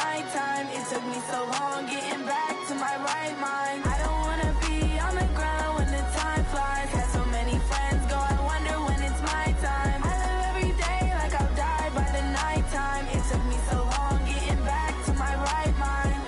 nighttime. It took me so long getting back to my right mind. I don't wanna be on the ground when the time flies. Had so many friends go, I wonder when it's my time. I live every day like I'll die by the nighttime. It took me so long getting back to my right mind.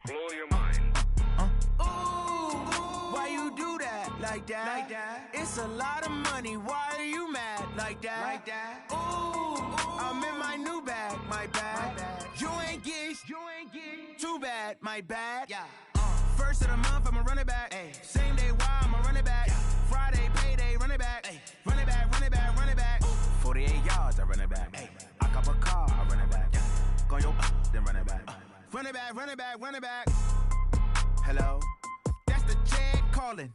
Blow your mind. Ooh, why you do that like that? Like that? It's a lot of money. Why are you mad like that? Like that? Ooh, I'm in my new bag, my bad. You ain't get too bad, my bad. Yeah. First of the month, I'ma run it back. Ay. Same day, why I'ma run it back. Friday, payday, run it back. Ay. Run it back, run it back, run it back. 48 yards, I run it back. Ay. I cop a car, I run it back. Go your then run it back. Run it back, run it back, run it back. Hello? That's the check calling.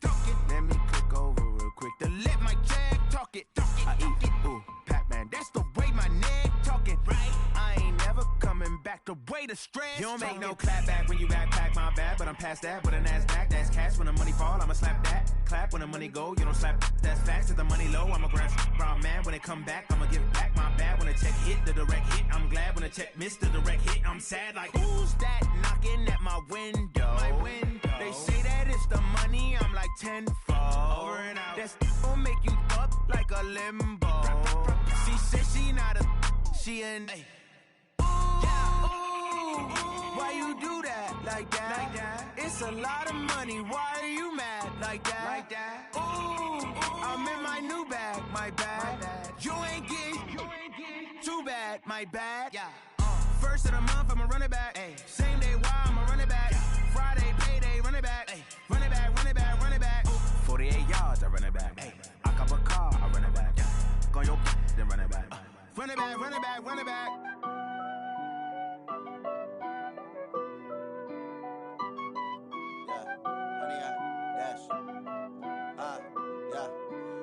Let me click over real quick to let my check talk it. I eat it, ooh, Pac-Man. That's the way my neck talking. Right? I ain't never coming back. The way the stress. You don't make no clap back when you backpack, my bad. But I'm past that with a NASDAQ. That's cash when the money fall. I'ma slap that. Clap when the money go. You don't slap. That's facts. If the money low, I'ma grab brown man. When it come back, I'ma give back my bad. When the check hit, the direct hit. I'm glad when the check missed the direct hit. I'm sad like who's that knocking at my window? My window. They say that it's the money. I'm like tenfold. Over and out. That's gon' make you up like a limbo. She said she not a. She an. Ay. Why you do that like that? Like that? It's a lot of money. Why are you mad like that? Like that? Ooh, I'm in my new bag, my bad. You ain't get too bad, my bad. Yeah. First of the month, I'ma run it back. Ay. Same day, why I'ma run it back. Friday, payday, run it back. Ay. Run it back, run it back, run it back. 48 yards, I run it back. Ay. I cop a car, I run it back. Go your then run it back. Run it back, run it back, run it back.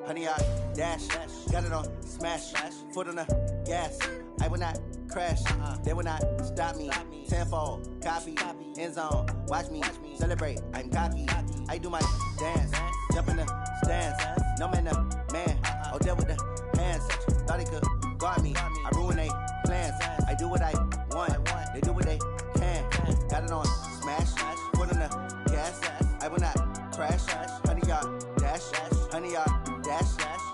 Honey, I dash, got it on smash, foot on the gas. I will not crash, they will not stop me. Tenfold, copy, end zone, watch me celebrate. I'm cocky, I do my dance, jump in the stands. No man, the man, oh, there with the hands. Thought he could guard me, I ruin they plans. I do what I want, they do what they can. Got it on smash, foot on the gas. I will not crash, honey, y'all dash, honey, y'all dash,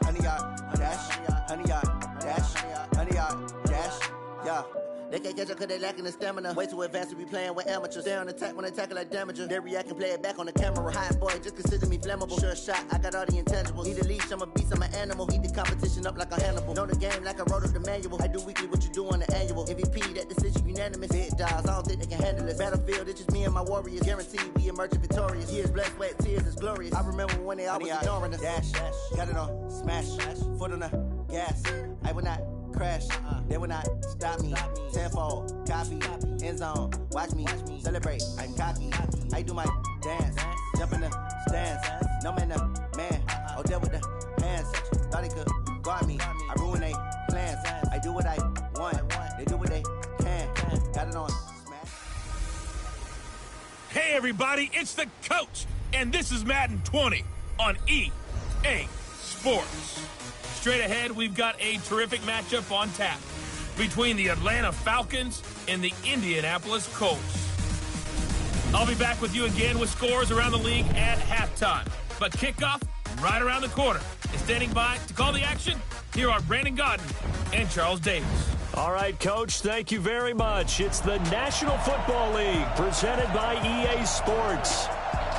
honey, y'all dash, honey, y'all dash, honey, y'all dash, yeah. They can't catch up cause they lacking the stamina. Way too advanced to be playing with amateurs. Stay on attack when they tackle like damager. They react and play it back on the camera. Hot boy, just consider me flammable. Sure shot, I got all the intangibles. Need a leash, I'm a beast, I'm an animal. Heat the competition up like a Hannibal. Know the game like I wrote up the manual. I do weekly what you do on the annual. MVP, that decision unanimous. Big dogs, I don't think they can handle this. Battlefield, it's just me and my warriors. Guaranteed we emerging victorious. Years, blood, sweat, tears, it's glorious. I remember when they always ignoring us. Dash, got it on smash, foot on the gas. I will not crash, they will not stop me. Tenfold, copy, end zone, watch me celebrate. I'm cocky, I do my dance, jump in the stands. No man, the man, oh, there with the hands. Thought he could guard me, I ruin they plans. I do what I want, they do what they can. Got it on smash. Hey everybody, it's the coach, and this is Madden 20 on EA Sports. Straight ahead, we've got a terrific matchup on tap between the Atlanta Falcons and the Indianapolis Colts. I'll be back with you again with scores around the league at halftime. But kickoff right around the corner. And standing by to call the action, here are Brandon Godden and Charles Davis. All right, Coach, thank you very much. It's the National Football League presented by EA Sports.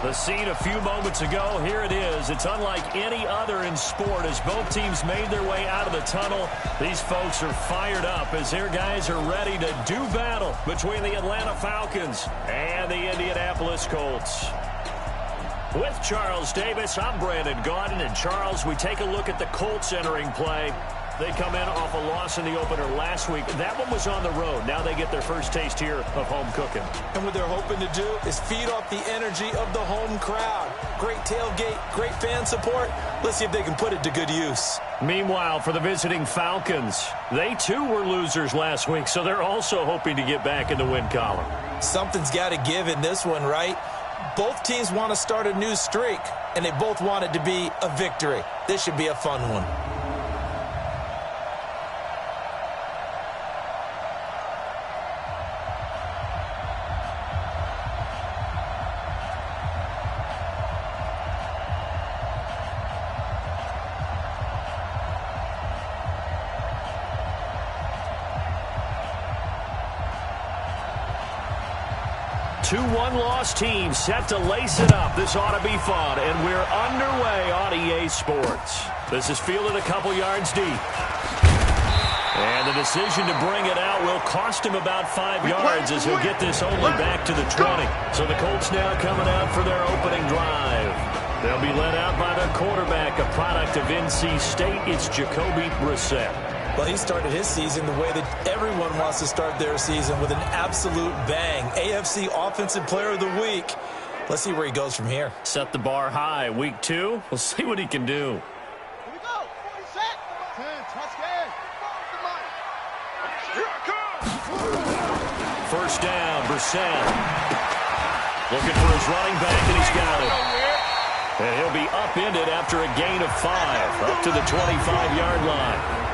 The scene a few moments ago, here it is. It's unlike any other in sport as both teams made their way out of the tunnel. These folks are fired up as their guys are ready to do battle between the Atlanta Falcons and the Indianapolis Colts. With Charles Davis, I'm Brandon Gaudin. And Charles, we take a look at the Colts entering play. They come in off a loss in the opener last week. That one was on the road. Now they get their first taste here of home cooking. And what they're hoping to do is feed off the energy of the home crowd. great tailgate, great fan support. Let's see if they can put it to good use. Meanwhile, for the visiting Falcons, they too were losers last week, so they're also hoping to get back in the win column. Something's got to give in this one, right? Both teams want to start a new streak, and they both want it to be a victory. This should be a fun one. Two one-loss teams set to lace it up. This ought to be fun, and we're underway on EA Sports. This is fielded a couple yards deep. And the decision to bring it out will cost him about 5 yards as he'll get this only back to the 20. So the Colts now coming out for their opening drive. They'll be led out by their quarterback, a product of NC State. It's Jacoby Brissett. Well, he started his season the way that everyone wants to start their season, with an absolute bang. AFC Offensive Player of the Week. Let's see where he goes from here. Set the bar high. Week 2, we'll see what he can do. Here we go. 40 set. 10, touchdown. Here I come. First down, Brissett. Looking for his running back, and he's got it. And he'll be upended after a gain of 5, up to the 25-yard line.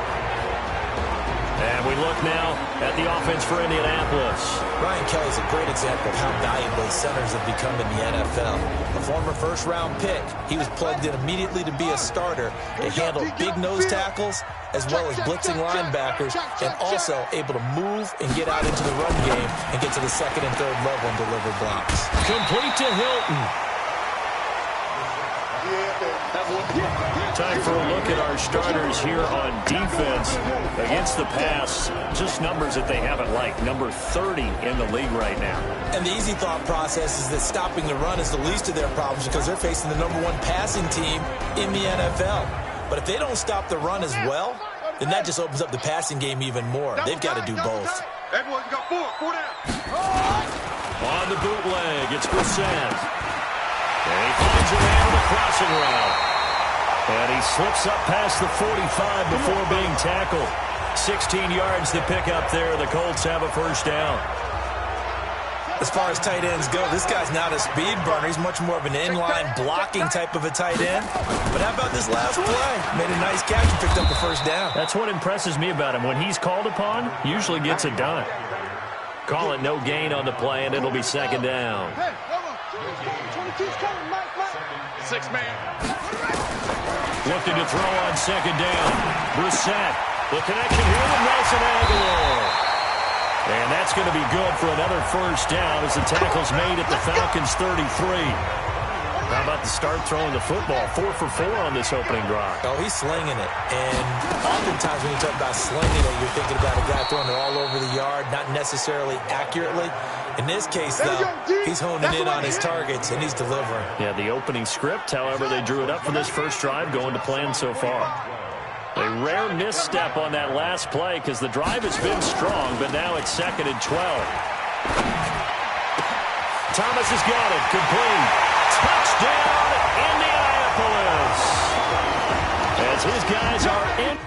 And we look now at the offense for Indianapolis. Ryan Kelly's a great example of how valuable centers have become in the NFL. A former first-round pick, he was plugged in immediately to be a starter to handle big nose tackles as well as blitzing linebackers, and also able to move and get out into the run game and get to the second and third level and deliver blocks. Complete to Hilton. Time for a look at our starters here on defense. Against the pass, just numbers that they haven't liked. Number 30 in the league right now. And the easy thought process is that stopping the run is the least of their problems because they're facing the #1 passing team in the NFL. But if they don't stop the run as well, then that just opens up the passing game even more. They've got to do both. Everyone's got four down. On the bootleg, it's Brissett. And he finds a man with a crossing route. And he slips up past the 45 before being tackled. 16 yards to pick up there. The Colts have a first down. As far as tight ends go, this guy's not a speed burner. He's much more of an inline blocking type of a tight end. But how about this last play? Made a nice catch and picked up the first down. That's what impresses me about him. When he's called upon, usually gets it done. Call it no gain on the play, and it'll be second down. Six-man. Looking to throw on second down. Brissett. The connection here with Nelson Aguilar. And that's going to be good for another first down as the tackle's made at the Falcons' 33. How about the start throwing the football? 4 for 4 on this opening drive. Oh, he's slinging it. And oftentimes when you talk about slinging it, you're thinking about a guy throwing it all over the yard, not necessarily accurately. In this case, though, he's honing in on his targets, and he's delivering. Yeah, the opening script, however, they drew it up for this first drive, going to plan so far. A rare misstep on that last play because the drive has been strong, but now it's 2nd and 12. Thomas has got it. Complete. Touchdown, Indianapolis. As his guys are in.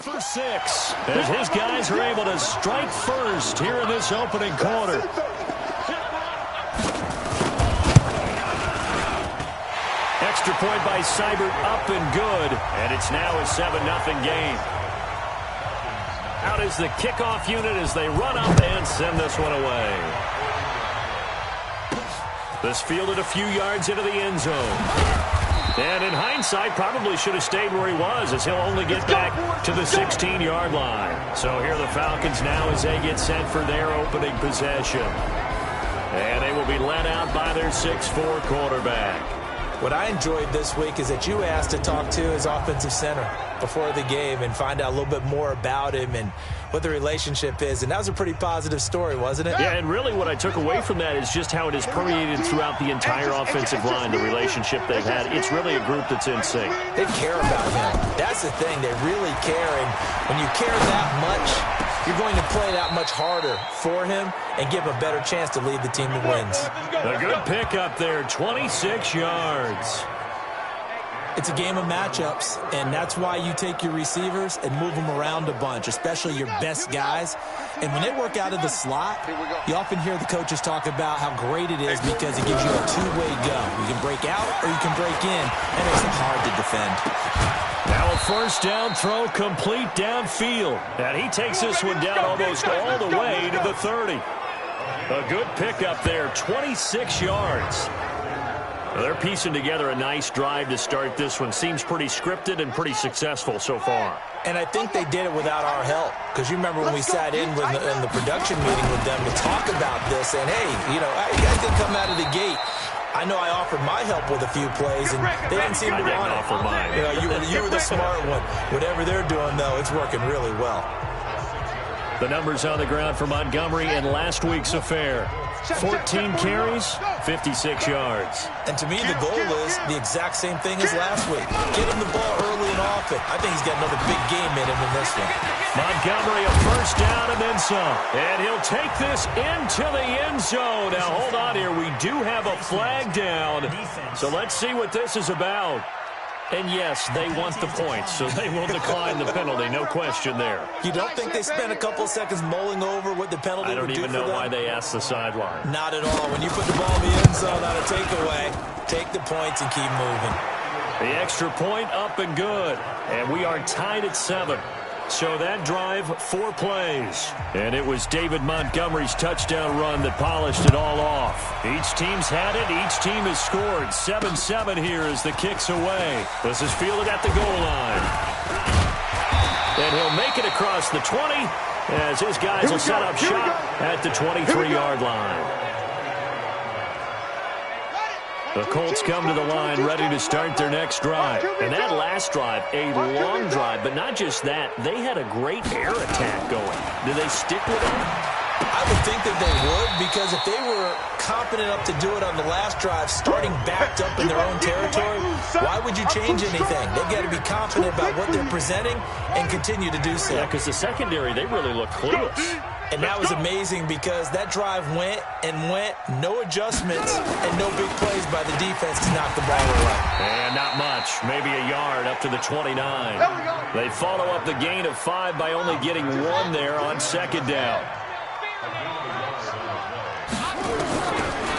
for 6 as his guys are able to strike first here in this opening quarter. Extra point by Seibert, up and good, and it's now a 7-0 game. Out is the kickoff unit as they run up and send this one away. This fielded a few yards into the end zone. And in hindsight, probably should have stayed where he was, as he'll only get back to the 16-yard line. So here are the Falcons now as they get set for their opening possession. And they will be led out by their 6'4" quarterback. What I enjoyed this week is that you asked to talk to his offensive center before the game and find out a little bit more about him and what the relationship is. And that was a pretty positive story, wasn't it? Yeah, and really what I took away from that is just how it has permeated throughout the entire offensive line, the relationship they've had. It's really a group that's in sync. They care about him. That's the thing. They really care. And when you care that much, you're going to play that much harder for him and give him a better chance to lead the team to wins. A good pickup there, 26 yards. It's a game of matchups, and that's why you take your receivers and move them around a bunch, especially your best guys. And when they work out of the slot, you often hear the coaches talk about how great it is because it gives you a two-way go. You can break out or you can break in, and it makes it hard to defend. Now a first down throw complete downfield. And he takes this one down almost all the way to the 30. A good pickup there, 26 yards. Well, they're piecing together a nice drive to start this one. Seems pretty scripted and pretty successful so far. And I think they did it without our help. Because you remember when we sat in the production meeting with them to talk about this. And, hey, you guys didn't come out of the gate. I know I offered my help with a few plays, and they didn't seem to want it. Offer mine. You were the smart one. Whatever they're doing, though, it's working really well. The numbers on the ground for Montgomery in last week's affair. 14 carries, 56 yards. And to me, the goal is the exact same thing as last week. Get him the ball early and often. I think he's got another big game in him in this one. Montgomery, a first down and then some. And he'll take this into the end zone. Now, hold on here. We do have a flag down. So let's see what this is about. And, yes, they want the points, so they will decline the penalty. No question there. You don't think they spent a couple of seconds mulling over what the penalty would do for them? I don't even know why they asked the sideline. Not at all. When you put the ball in the end zone on a takeaway, take the points and keep moving. The extra point up and good. And we are tied at 7. So that drive, 4 plays. And it was David Montgomery's touchdown run that polished it all off. Each team's had it. Each team has scored. 7-7 here as the kick's away. This is fielded at the goal line. And he'll make it across the 20 as his guys will set up shop at the 23-yard line. The Colts come to the line ready to start their next drive. And that last drive, a long drive, but not just that. They had a great air attack going. Do they stick with it? I would think that they would, because if they were confident enough to do it on the last drive, starting backed up in their own territory, why would you change anything? They've got to be confident about what they're presenting and continue to do so. Yeah, because the secondary, they really look clueless. And that was amazing because that drive went and went, no adjustments, and no big plays by the defense to knock the ball away. And not much, maybe a yard up to the 29. They follow up the gain of 5 by only getting 1 there on second down.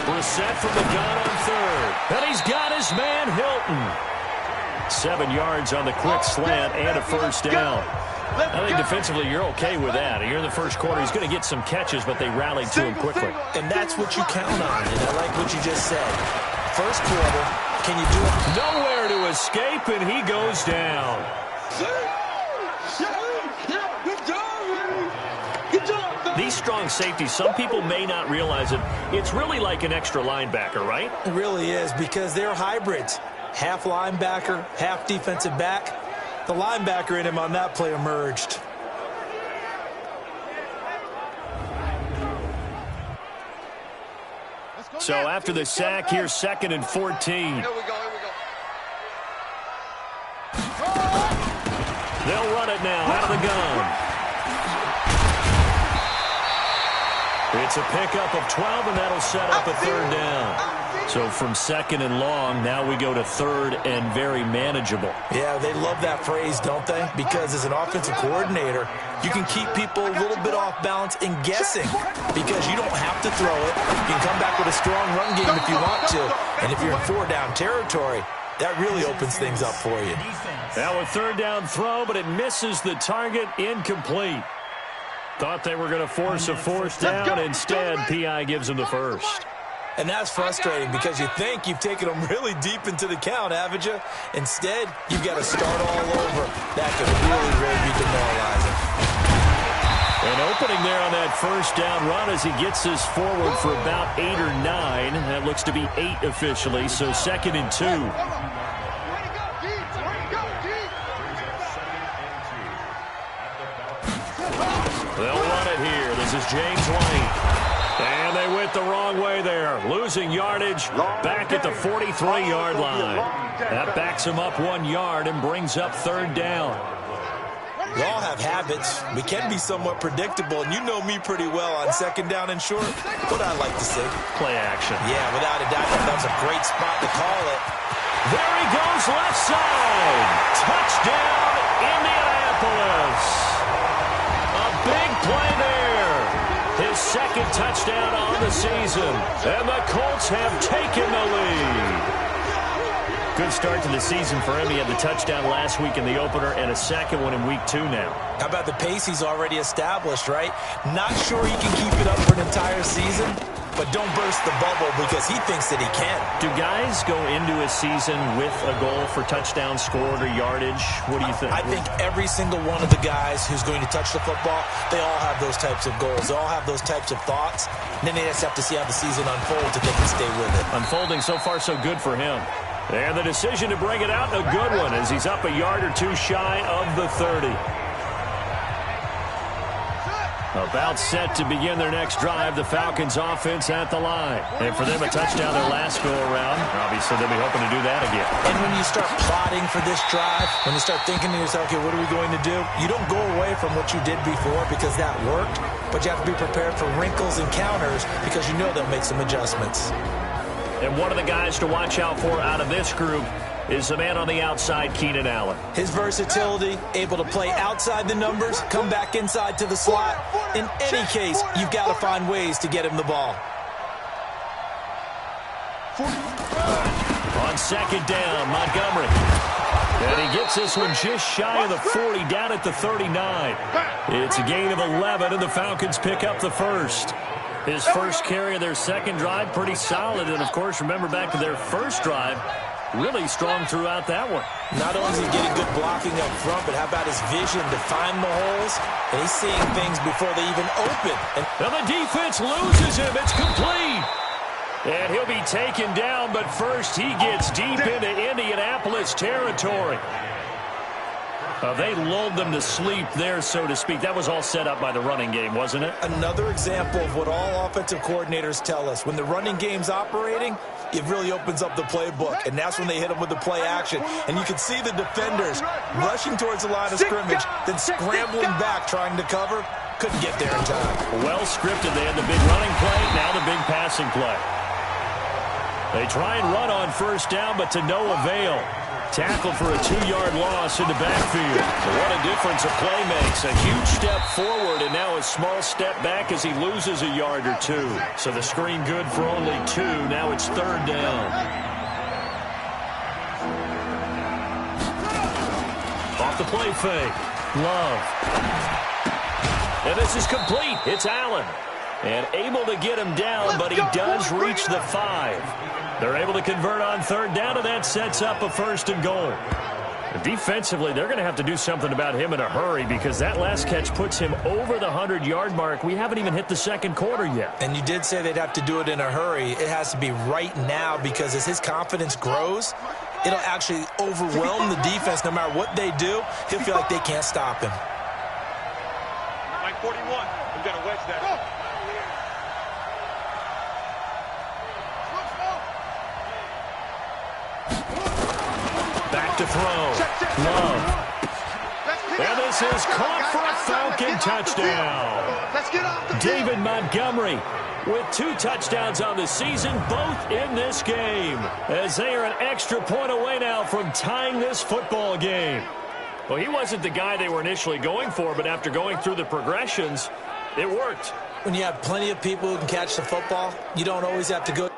Brissett from the gun on third. And he's got his man Hilton. 7 yards on the quick slant and a first down. I think defensively you're okay with that. Here in the first quarter, he's going to get some catches, but they rallied to him quickly. And that's what you count on, and I like what you just said. First quarter, can you do it? Nowhere to escape, and he goes down. These strong safeties, some people may not realize it. It's really like an extra linebacker, right? It really is, because they're hybrids. Half linebacker, half defensive back. The linebacker in him on that play emerged. So after the sack, here's 2nd and 14. Here we go. They'll run it now out of the gun. It's a pickup of 12, and that'll set up a third down. So from second and long, now we go to third and very manageable. Yeah, they love that phrase, don't they? Because as an offensive coordinator, you can keep people a little bit off balance and guessing because you don't have to throw it. You can come back with a strong run game if you want to. And if you're in 4-down territory, that really opens things up for you. Now a third down throw, but it misses the target, incomplete. Thought they were going to force a fourth down. Instead, P.I. gives them the first. And that's frustrating because you think you've taken them really deep into the count, haven't you? Instead, you've got to start all over. That could really, really be demoralizing. An opening there on that first down run as he gets this forward for about 8 or 9. That looks to be 8 officially, so 2nd and 2. They'll run it here. This is James White. And they went the wrong way there. Losing yardage back at the 43-yard line. That backs him up 1 yard and brings up third down. We all have habits. We can be somewhat predictable, and you know me pretty well on second down and short. What I like to see. Play action. Yeah, without a doubt, that was a great spot to call it. There he goes, left side. Touchdown, Indianapolis. A big play there. His 2nd touchdown on the season. And the Colts have taken the lead. Good start to the season for him. He had the touchdown last week in the opener and a second one in week 2 now. How about the pace he's already established, right? Not sure he can keep it up for an entire season, but don't burst the bubble because he thinks that he can. Do guys go into a season with a goal for touchdown scored or yardage? What do you think? I think every single one of the guys who's going to touch the football, they all have those types of goals. They all have those types of thoughts. And then they just have to see how the season unfolds if they can stay with it. Unfolding so far so good for him. And the decision to bring it out, a good one, as he's up a yard or 2 shy of the 30. About set to begin their next drive, the Falcons offense at the line. And for them, a touchdown their last go-around. Obviously, they'll be hoping to do that again. And when you start plotting for this drive, when you start thinking to yourself, okay, what are we going to do? You don't go away from what you did before because that worked, but you have to be prepared for wrinkles and counters because you know they'll make some adjustments. And one of the guys to watch out for out of this group is the man on the outside, Keenan Allen. His versatility, able to play outside the numbers, come back inside to the slot. In any case, you've got to find ways to get him the ball. On second down, Montgomery. And he gets this one just shy of the 40, down at the 39. It's a gain of 11, and the Falcons pick up the first. His first carry of their second drive, pretty solid. And, of course, remember back to their first drive, really strong throughout that one. Not only is he getting good blocking up front, but how about his vision to find the holes? And he's seeing things before they even open. And the defense loses him. It's complete. And he'll be taken down, but first he gets deep into Indianapolis territory. They lulled them to sleep there, so to speak. That was all set up by the running game, wasn't it? Another example of what all offensive coordinators tell us. When the running game's operating, it really opens up the playbook, and that's when they hit them with the play action. And you can see the defenders rushing towards the line of scrimmage, then scrambling back trying to cover. Couldn't get there in time. Well scripted. They had the big running play, now the big passing play. They try and run on first down, but to no avail. Tackle for a 2-yard loss in the backfield. What a difference a play makes. A huge step forward and now a small step back as he loses a yard or 2. So the screen good for only 2. Now it's third down. Off the play fake. Love. And this is complete. It's Allen. And able to get him down, but he does reach the 5. They're able to convert on third down, and that sets up a first and goal. Defensively, they're going to have to do something about him in a hurry because that last catch puts him over the 100-yard mark. We haven't even hit the second quarter yet. And you did say they'd have to do it in a hurry. It has to be right now because as his confidence grows, it'll actually overwhelm the defense. No matter what they do, he'll feel like they can't stop him. Line 41. We've got to wedge that. Back to throw. Love. And this is caught for a Falcon touchdown. Let's get off the David field. Montgomery with 2 touchdowns on the season, both in this game, as they are an extra point away now from tying this football game. Well, he wasn't the guy they were initially going for, but after going through the progressions, it worked. When you have plenty of people who can catch the football, you don't always have to go.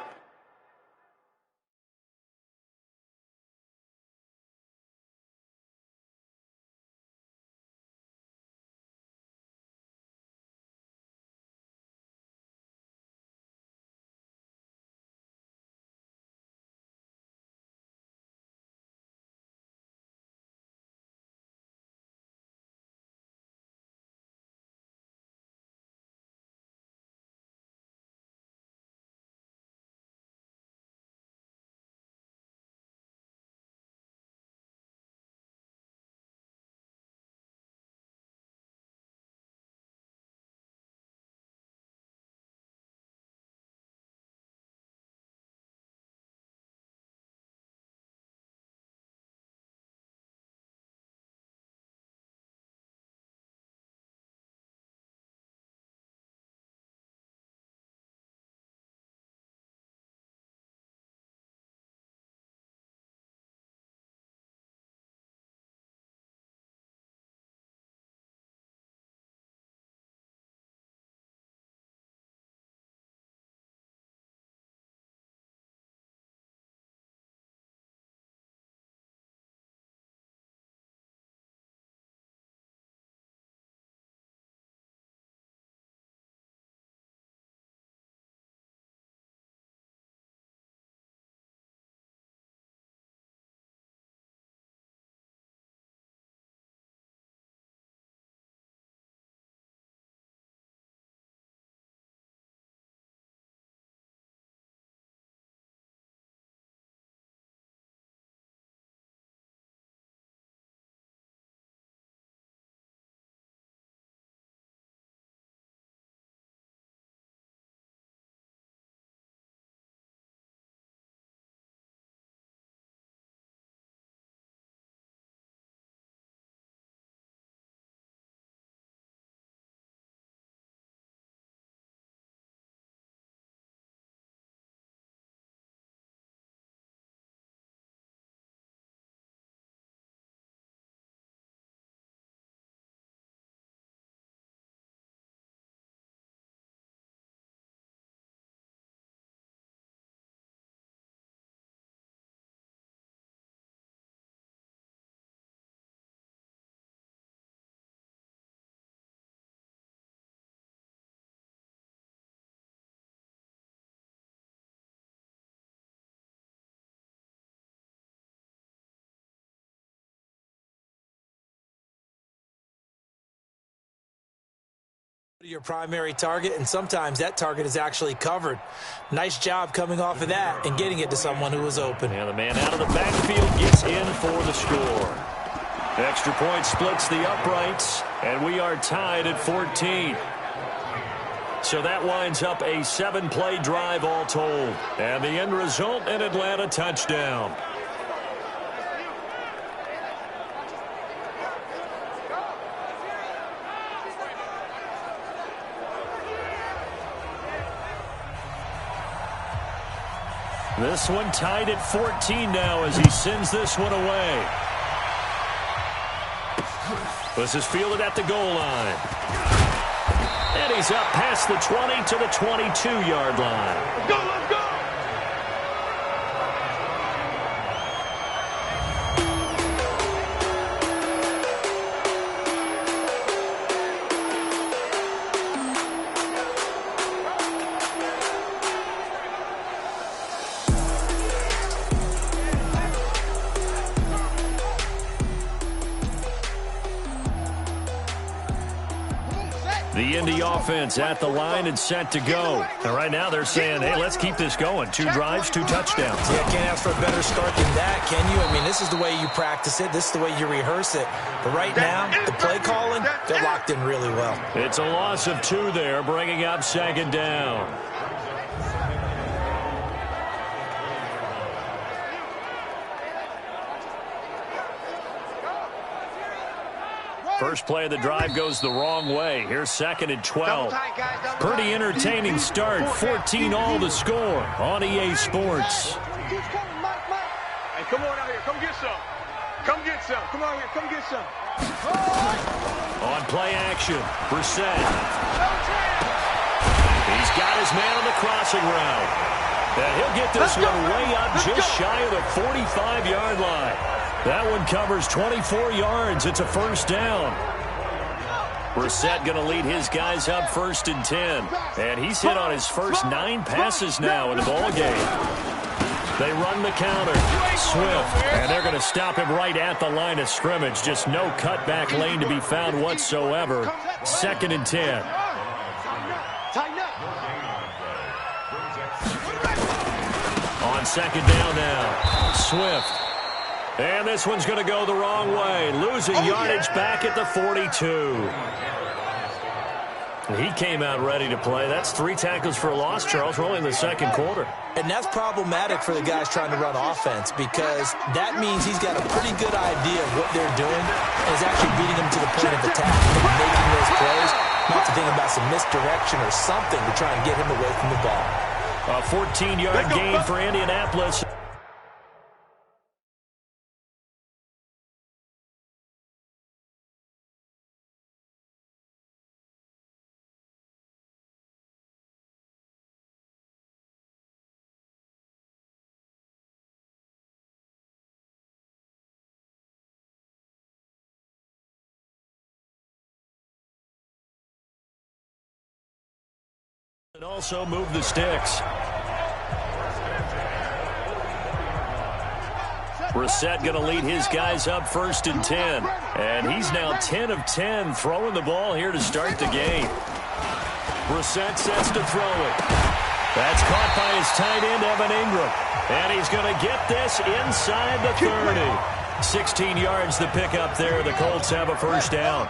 Your primary target, and sometimes that target is actually covered. Nice job coming off of that and getting it to someone who was open. And the man out of the backfield gets in for the score. Extra point splits the uprights, and we are tied at 14. So that winds up a 7-play drive all told. And the end result, an Atlanta touchdown. This one tied at 14 now as he sends this one away. This is fielded at the goal line. And he's up past the 20 to the 22-yard line. Let's go, let's go. The Indy offense at the line and set to go. And right now they're saying, hey, let's keep this going. 2 drives, 2 touchdowns. Yeah, can't ask for a better start than that, can you? I mean, this is the way you practice it. This is the way you rehearse it. But right now, the play calling, they're locked in really well. It's a loss of 2 there, bringing up 2nd down. First play of the drive goes the wrong way. Here's 2nd and 12. Pretty entertaining start. 14-all the score on EA Sports. Hey, come on out here. Come get some. Come get some. Come on here. Come get some. On play action, Brissett. He's got his man on the crossing route. And he'll get this one way up just shy of the 45-yard line. That one covers 24 yards. It's a first down. Brissett going to lead his guys up 1st and 10. And he's hit on his first 9 passes now in the ball game. They run the counter. Swift. And they're going to stop him right at the line of scrimmage. Just no cutback lane to be found whatsoever. 2nd and 10. On 2nd down now. Swift. And this one's going to go the wrong way. Losing yardage back at the 42. He came out ready to play. That's 3 tackles for a loss, Charles. We're only in the 2nd quarter. And that's problematic for the guys trying to run offense because that means he's got a pretty good idea of what they're doing and is actually beating them to the point of attack and making those plays, not to think about some misdirection or something to try and get him away from the ball. A 14-yard gain for Indianapolis. And also move the sticks. Brissett going to lead his guys up 1st and 10. And he's now 10 of 10 throwing the ball here to start the game. Brissett sets to throw it. That's caught by his tight end, Evan Ingram. And he's going to get this inside the 30. 16 yards the pickup there. The Colts have a first down.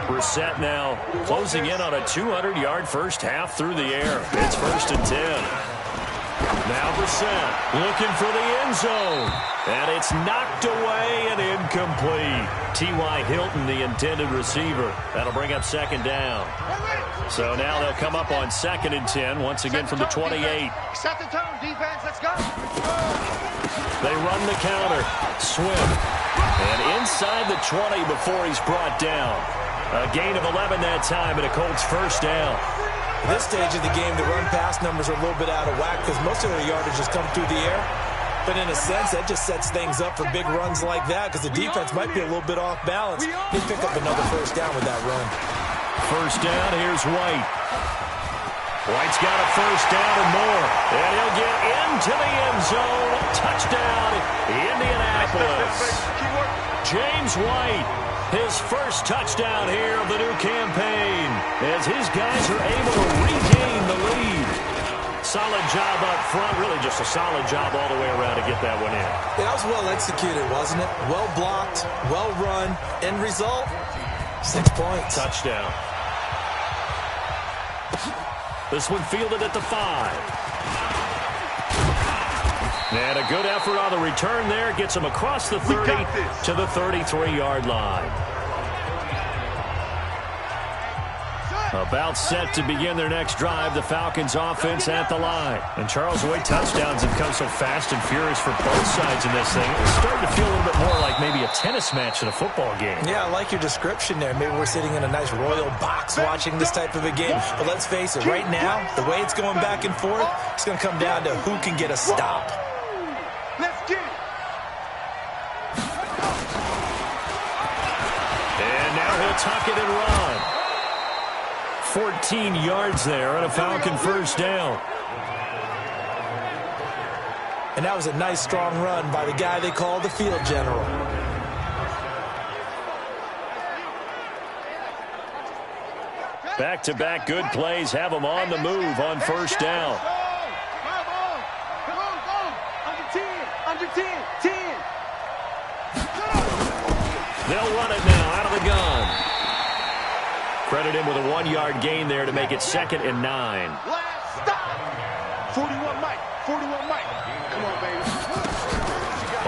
Brissett now closing in on a 200-yard first half through the air. It's 1st and 10. Now Brissett looking for the end zone. And it's knocked away and incomplete. T.Y. Hilton, the intended receiver. That'll bring up 2nd down. So now they'll come up on 2nd and 10, once again from the 28. Set the tone, defense. Let's go. They run the counter. Swift. And inside the 20 before he's brought down. A gain of 11 that time and a Colts first down. At this stage of the game, the run-pass numbers are a little bit out of whack because most of their yardage has come through the air. But in a sense, that just sets things up for big runs like that because the defense might be a little bit off balance. They pick up another first down with that run. First down, here's White. White's got a first down and more. And he'll get into the end zone. Touchdown, Indianapolis. James White. His first touchdown here of the new campaign as his guys are able to regain the lead. Solid job up front, really just a solid job all the way around to get that one in. That was well executed, wasn't it? Well blocked, well run. End result, 6 points. Touchdown. This one fielded at the 5. And a good effort on the return there. Gets him across the 30 to the 33-yard line. About set to begin their next drive. The Falcons offense at the line. And Charles, the way touchdowns have come so fast and furious for both sides in this thing, it's starting to feel a little bit more like maybe a tennis match in a football game. Yeah, I like your description there. Maybe we're sitting in a nice royal box watching this type of a game. But let's face it, right now, the way it's going back and forth, it's going to come down to who can get a stop. Let's get it. And now he'll tuck it and run. 14 yards there and a Falcon first down. And that was a nice, strong run by the guy they call the field general. Back-to-back good plays have them on the move on first down. Come on, go. Under 10, 10. They'll run it now out of the gun. Credit him with a 1-yard gain there to make it 2nd and 9. Last stop. 41 Mike. 41 Mike. Come on, baby.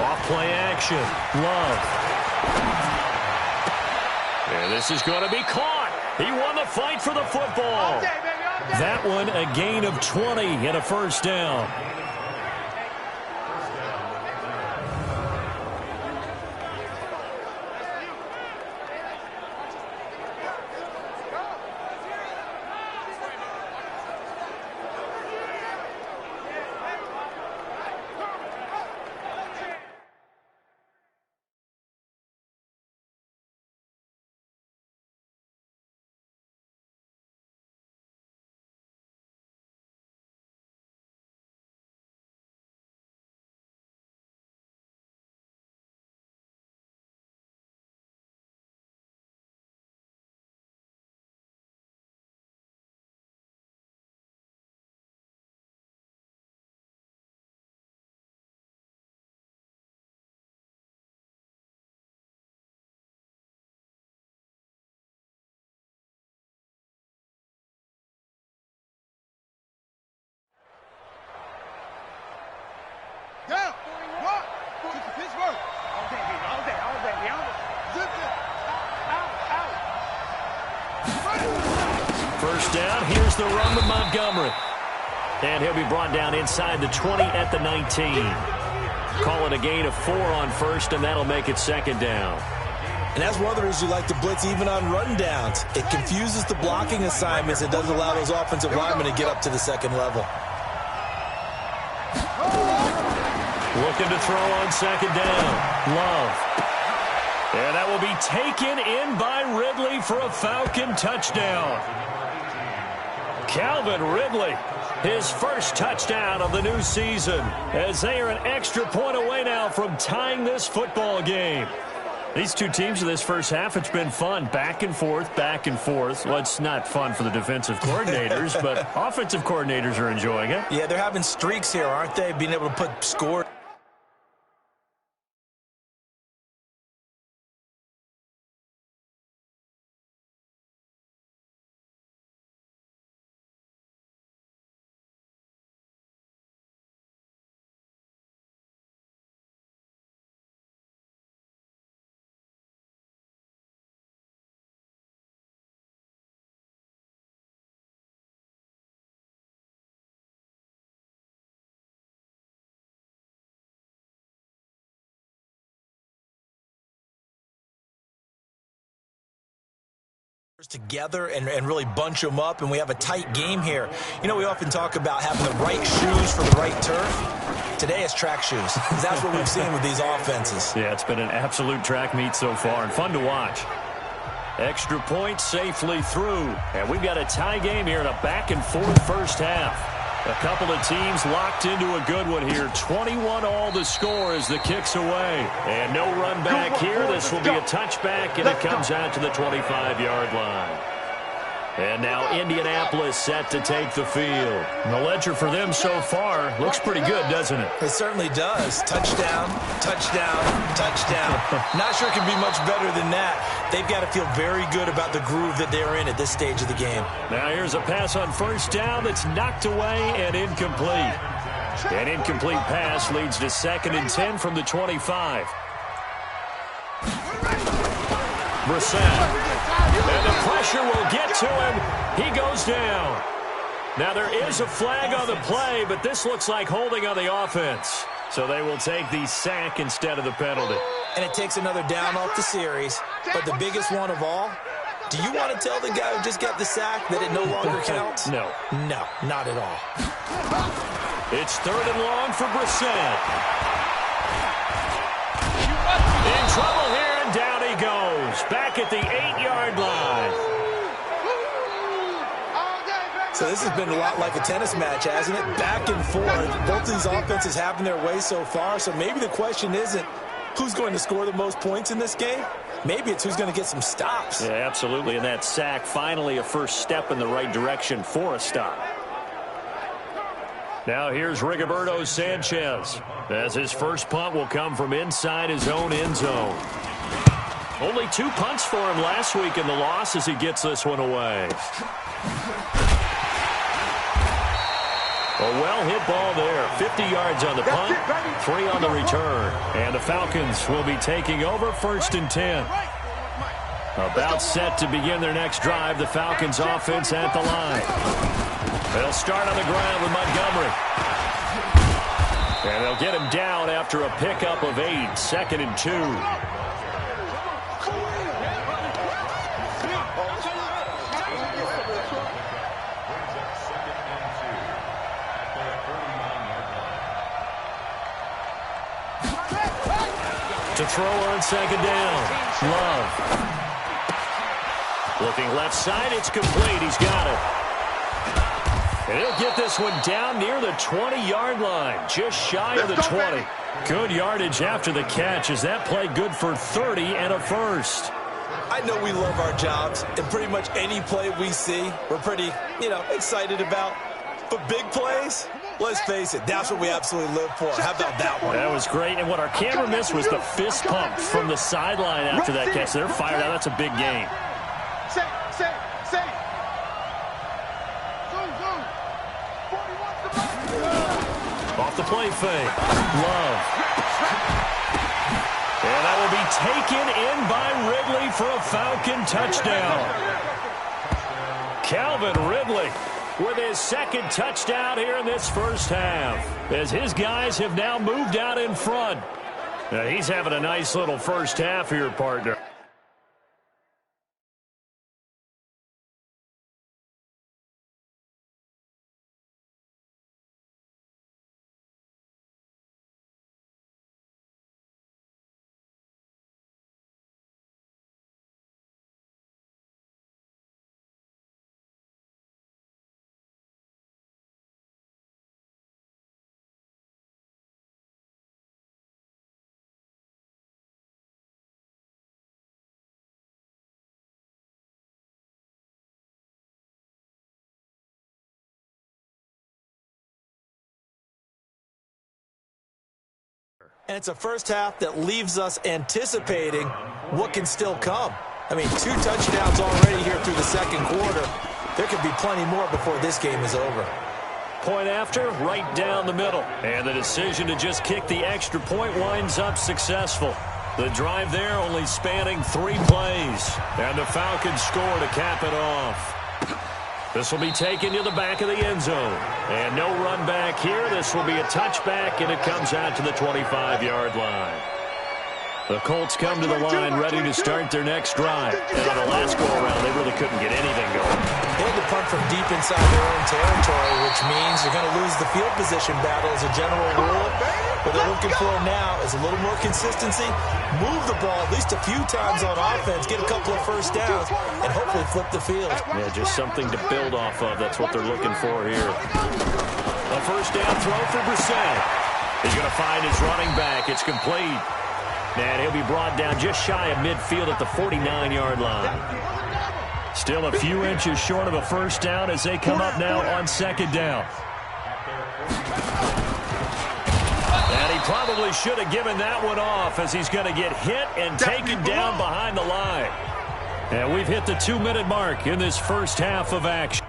Off play action. Love. And this is going to be caught. He won the fight for the football. All day, baby, all day. That one a gain of 20 and a first down. Down. What? Pittsburgh. All day, baby, all day, all day, all day. Zip it. Out. First down. Here's the run to Montgomery. And he'll be brought down inside the 20 at the 19. Call it a gain of 4 on first, and that'll make it second down. And that's one of the reasons you like to blitz even on run downs. It confuses the blocking assignments. It doesn't allow those offensive linemen to get up to the second level. Looking to throw on second down. Love. And that will be taken in by Ridley for a Falcon touchdown. Calvin Ridley, his first touchdown of the new season, as they are an extra point away now from tying this football game. These two teams in this first half, it's been fun. Back and forth, back and forth. Well, it's not fun for the defensive coordinators, but offensive coordinators are enjoying it. Yeah, they're having streaks here, aren't they? Being able to put score. Together and really bunch them up, and we have a tight game here. You know, we often talk about having the right shoes for the right turf. Today it's track shoes. That's what we've seen with these offenses. Yeah, it's been an absolute track meet so far and fun to watch. Extra point safely through, and we've got a tie game here in a back and forth first half. A couple of teams locked into a good one here. 21 all the score as the kick's away. And no run back here. This will be a touchback, and it comes out to the 25-yard line. And now Indianapolis set to take the field. And the ledger for them so far looks pretty good, doesn't it? It certainly does. Touchdown, touchdown, touchdown. Not sure it can be much better than that. They've got to feel very good about the groove that they're in at this stage of the game. Now here's a pass on first down that's knocked away and incomplete. An incomplete pass leads to 2nd and 10 from the 25. Brissett. And the pressure will get to him. He goes down. Now there is a flag on the play, but this looks like holding on the offense. So they will take the sack instead of the penalty. And it takes another down off the series. But the biggest one of all, do you want to tell the guy who just got the sack that it no longer counts? No. No, not at all. It's 3rd and long for Brissett. In trouble here, and down he goes. Back at the 8-yard line. So this has been a lot like a tennis match, hasn't it? Back and forth. Both of these offenses having their way so far. So maybe the question isn't who's going to score the most points in this game. Maybe it's who's going to get some stops. Yeah, absolutely. And that sack, finally a first step in the right direction for a stop. Now here's Rigoberto Sanchez, as his first punt will come from inside his own end zone. Only 2 punts for him last week in the loss as he gets this one away. A well-hit ball there. 50 yards on the punt, 3 on the return. And the Falcons will be taking over 1st and 10. About set to begin their next drive, the Falcons offense at the line. They'll start on the ground with Montgomery. And they'll get him down after a pickup of 8, 2nd and 2. To throw on 2nd down. Love. Looking left side, it's complete. He's got it. And he'll get this one down near the 20-yard line, just shy of the 20. Good yardage after the catch. Is that play good for 30 and a first? I know we love our jobs, and pretty much any play we see, we're pretty, excited about. But big plays, let's face it, that's what we absolutely live for. How about that one? That was great, and what our camera missed was the fist pump from the sideline after that catch. They're fired out. That's a big game. Off the play fake. Love. And that will be taken in by Ridley for a Falcon touchdown. Calvin Ridley with his 2nd touchdown here in this first half, as his guys have now moved out in front. Now he's having a nice little first half here, partner. And it's a first half that leaves us anticipating what can still come. I mean, 2 touchdowns already here through the 2nd quarter. There could be plenty more before this game is over. Point after, right down the middle. And the decision to just kick the extra point winds up successful. The drive there only spanning 3 plays. And the Falcons score to cap it off. This will be taken to the back of the end zone. And no run back here. This will be a touchback, and it comes out to the 25-yard line. The Colts come to the line ready to start their next drive. And on the last go-around, they really couldn't get anything going. They had to punt from deep inside their own territory, which means you're going to lose the field position battle as a general rule. What they're looking for now is a little more consistency, move the ball at least a few times on offense, get a couple of first downs, and hopefully flip the field. Yeah, just something to build off of. That's what they're looking for here. A first down throw for Brissett. He's going to find his running back. It's complete. And he'll be brought down just shy of midfield at the 49-yard line. Still a few inches short of a first down as they come up now on 2nd down. And he probably should have given that one off, as he's going to get hit and taken down behind the line. And we've hit the 2-minute mark in this first half of action.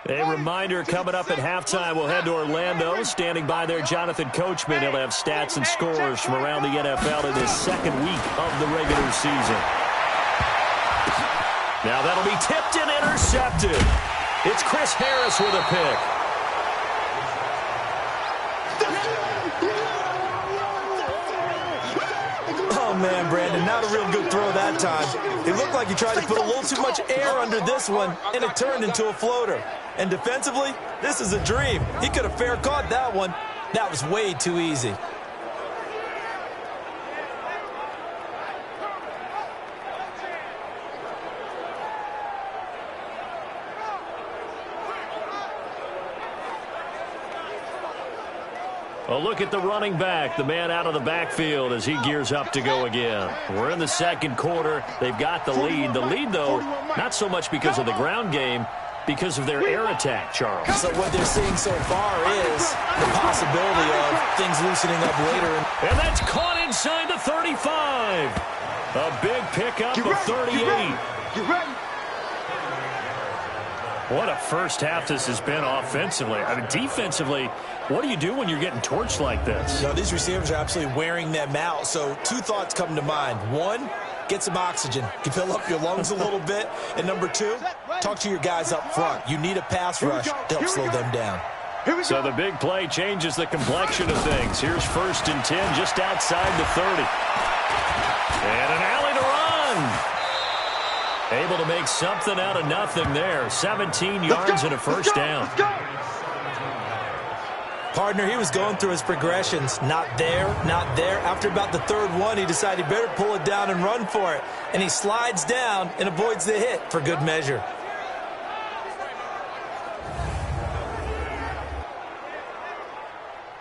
A reminder, coming up at halftime, we'll head to Orlando. Standing by there, Jonathan Coachman. He'll have stats and scores from around the NFL in his 2nd week of the regular season. Now that'll be tipped and intercepted. It's Chris Harris with a pick. Oh, man, Brandon, not a real good throw that time. It looked like he tried to put a little too much air under this one, and it turned into a floater. And defensively, this is a dream. He could have fair caught that one. That was way too easy. Well, look at the running back, the man out of the backfield as he gears up to go again. We're in the second quarter. They've got the lead. The lead, though, not so much because of the ground game, because of their air attack, Charles. So what they're seeing so far is the possibility of things loosening up later. And that's caught inside the 35. A big pickup of 38. You ready? What a first half this has been offensively. I mean, defensively, what do you do when you're getting torched like this? You know, these receivers are absolutely wearing them out. So two thoughts come to mind. One, get some oxygen. You fill up your lungs a little bit. And number two, talk to your guys up front. You need a pass rush to help slow them down. So the big play changes the complexion of things. Here's 1st and 10 just outside the 30. And an alley to run. Able to make something out of nothing there. 17 yards and a first down. Partner, he was going through his progressions. Not there, not there. After about the third one, he decided he better pull it down and run for it. And he slides down and avoids the hit for good measure.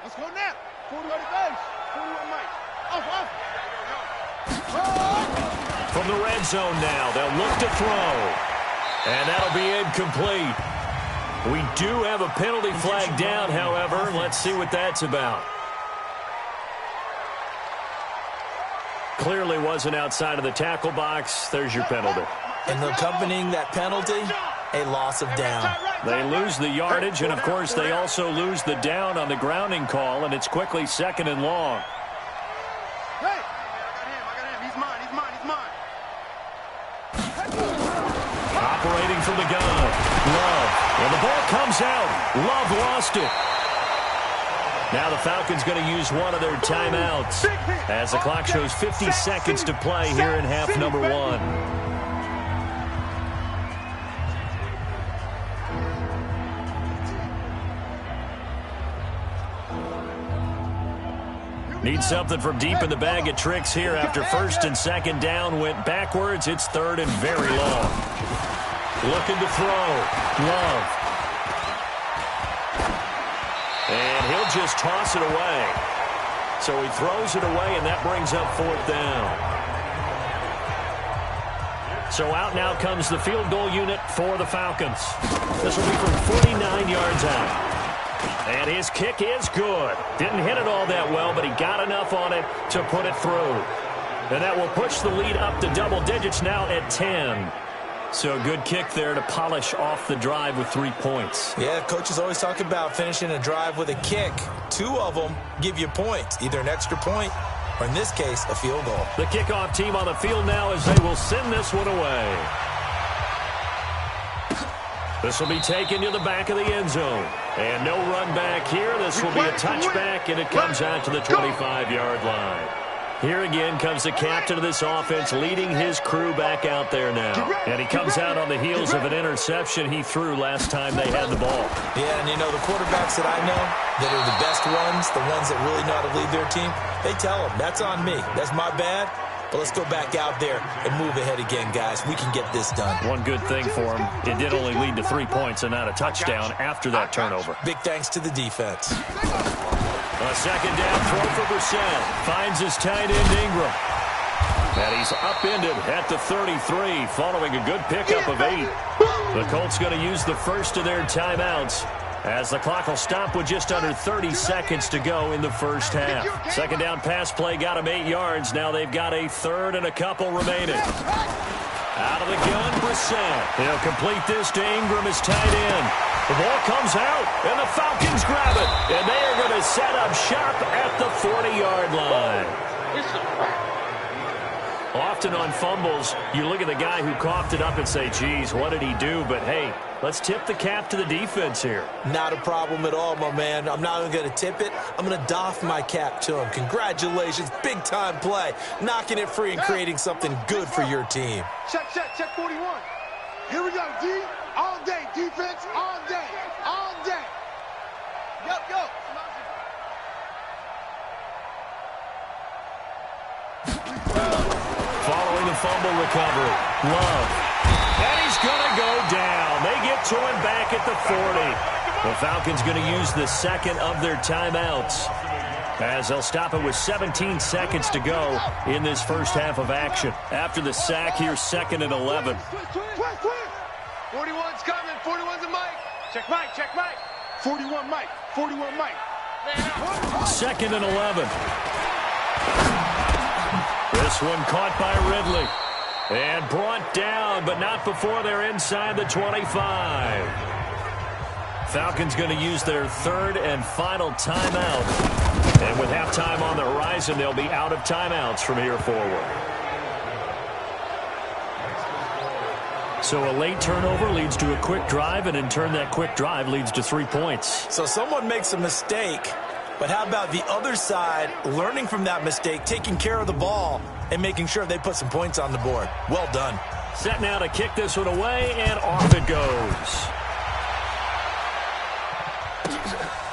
Let's go now. 41 base. 41 Mike. Off. From the red zone now, they'll look to throw. And that'll be incomplete. We do have a penalty flag down, however. Let's see what that's about. Clearly wasn't outside of the tackle box. There's your penalty. And accompanying that penalty, a loss of down. They lose the yardage, and, of course, they also lose the down on the grounding call, and it's quickly 2nd and long. Hey, I got him. He's mine. Operating from the gun, Love. And the ball comes out. Love lost it. Now the Falcons going to use one of their timeouts as the clock shows 50 seconds to play here in half number 1. Need something from deep in the bag of tricks here after 1st and 2nd down went backwards. It's 3rd and very long. Looking to throw. Love. And he'll just toss it away. So he throws it away, and that brings up 4th down. So out now comes the field goal unit for the Falcons. This will be from 49 yards out. And his kick is good. Didn't hit it all that well, but he got enough on it to put it through. And that will push the lead up to double digits now at 10. So a good kick there to polish off the drive with 3 points. Yeah, coaches always talk about finishing a drive with a kick. 2 of them give you points, either an extra point or, in this case, a field goal. The kickoff team on the field now as they will send this one away. This will be taken to the back of the end zone. And no run back here. This will be a touchback, and it comes out to the 25-yard line. Here again comes the captain of this offense leading his crew back out there now. And he comes out on the heels of an interception he threw last time they had the ball. Yeah, and you know, the quarterbacks that I know that are the best ones, the ones that really know how to lead their team, they tell them, that's on me. That's my bad. But let's go back out there and move ahead again, guys. We can get this done. One good thing for him, it did only lead to 3 points and not a touchdown after that turnover. Big thanks to the defense. A 2nd down throw for Brissett. Finds his tight end Ingram. And he's upended at the 33 following a good pickup of 8. The Colts going to use the first of their timeouts as the clock will stop with just under 30 seconds to go in the first half. 2nd down pass play got him 8 yards. Now they've got a 3rd and a couple remaining. Out of the gun, Brissett. He'll complete this to Ingram, his tight end. The ball comes out, and the Falcons grab it. And they are going to set up shop at the 40-yard line. Often on fumbles, you look at the guy who coughed it up and say, geez, what did he do? But, hey, Let's tip the cap to the defense here. Not a problem at all, my man. I'm not even going to tip it. I'm going to doff my cap to him. Congratulations. Big-time play. Knocking it free and creating something good for your team. Check 41. Here we go, D. All day. Defense, all day. All day. Yo. Following the fumble recovery, Love. And he's going to go down. They get to him back at the 40. The Falcons going to use the second of their timeouts, as they'll stop it with 17 seconds to go in this first half of action. After the sack, here's 2nd and 11. 41's coming. 41's a Mike. Check Mike. 41 Mike. 41 Mike. 2nd and 11. This one caught by Ridley. And brought down, but not before they're inside the 25. Falcons going to use their 3rd and final timeout. And with halftime on the horizon, they'll be out of timeouts from here forward. So a late turnover leads to a quick drive, and in turn that quick drive leads to 3 points. So someone makes a mistake, but how about the other side learning from that mistake, taking care of the ball, and making sure they put some points on the board? Well done. Set now to kick this one away, and off it goes.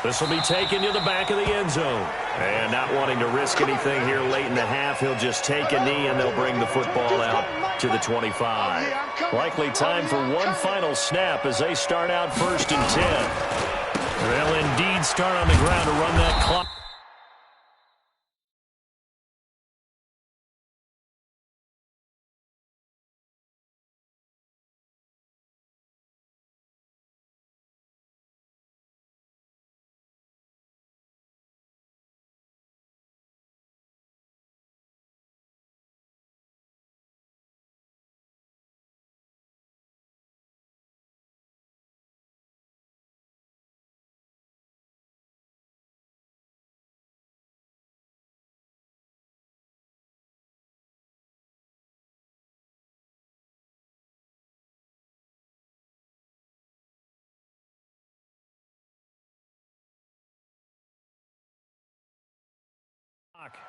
This will be taken to the back of the end zone. And not wanting to risk anything here late in the half, he'll just take a knee, and they'll bring the football out to the 25. Likely time for one final snap as they start out 1st and 10. They'll indeed start on the ground to run that clock.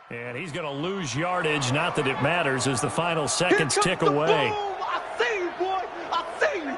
And he's going to lose yardage. Not that it matters as the final seconds tick away. I see you, boy. I see you.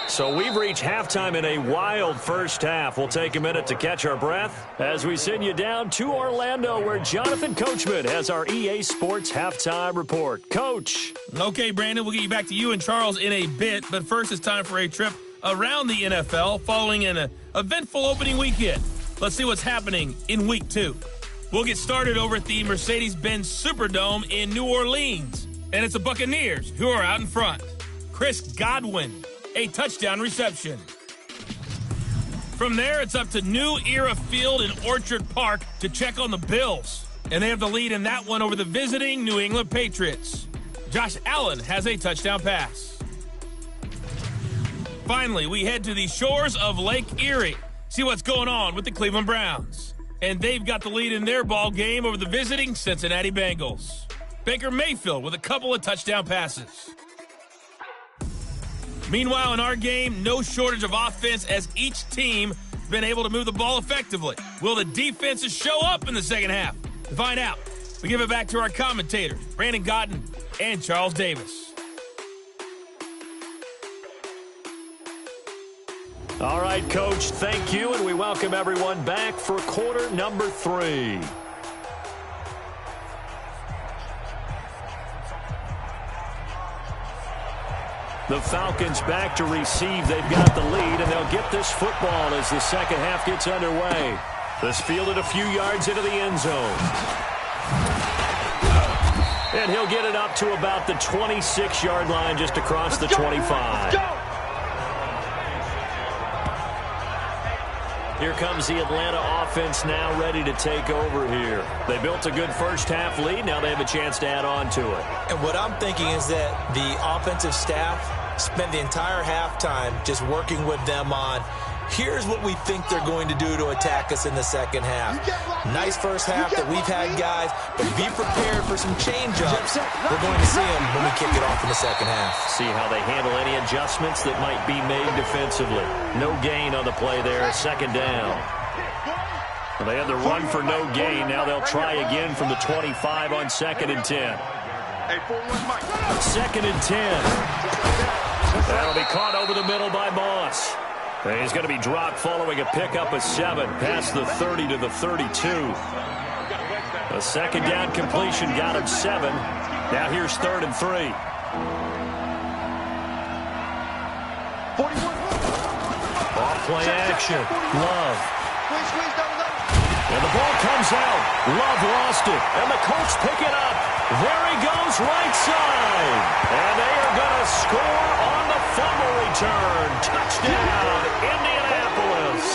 So we've reached halftime in a wild first half. We'll take a minute to catch our breath as we send you down to Orlando, where Jonathan Coachman has our EA Sports halftime report. Coach. Okay, Brandon, we'll get you back to you and Charles in a bit, but first it's time for a trip around the NFL following an eventful opening weekend. Let's see what's happening in Week 2. We'll get started over at the Mercedes-Benz Superdome in New Orleans, and it's the Buccaneers who are out in front. Chris Godwin, a touchdown reception. From there, it's up to New Era Field in Orchard Park to check on the Bills. And they have the lead in that one over the visiting New England Patriots. Josh Allen has a touchdown pass. Finally, we head to the shores of Lake Erie. See what's going on with the Cleveland Browns. And they've got the lead in their ball game over the visiting Cincinnati Bengals. Baker Mayfield with a couple of touchdown passes. Meanwhile, in our game, no shortage of offense as each team has been able to move the ball effectively. Will the defenses show up in the second half? To find out, we give it back to our commentators, Brandon Godden and Charles Davis. All right, Coach, thank you, and we welcome everyone back for quarter number 3. The Falcons back to receive. They've got the lead, and they'll get this football as the second half gets underway. This fielded a few yards into the end zone. And he'll get it up to about the 26-yard line just across the 25. Here comes the Atlanta offense now ready to take over here. They built a good first-half lead. Now they have a chance to add on to it. And what I'm thinking is that the offensive staff spent the entire halftime just working with them on, here's what we think they're going to do to attack us in the second half. Nice first half that we've had, guys, but be prepared for some change-ups. We're going to see them when we kick it off in the second half. See how they handle any adjustments that might be made defensively. No gain on the play there, second down. Well, they had the run for no gain. Now they'll try again from the 25 on 2nd and 10. Second and 10. That'll be caught over the middle by Moss. He's going to be dropped following a pickup of 7 past the 30 to the 32. A second down completion got him 7. Now here's 3rd and 3. Off play action. Love. And the ball comes out. Love lost it. And the Colts pick it up. There he goes, right side. And they are going to score on the fumble return. Touchdown, Indianapolis.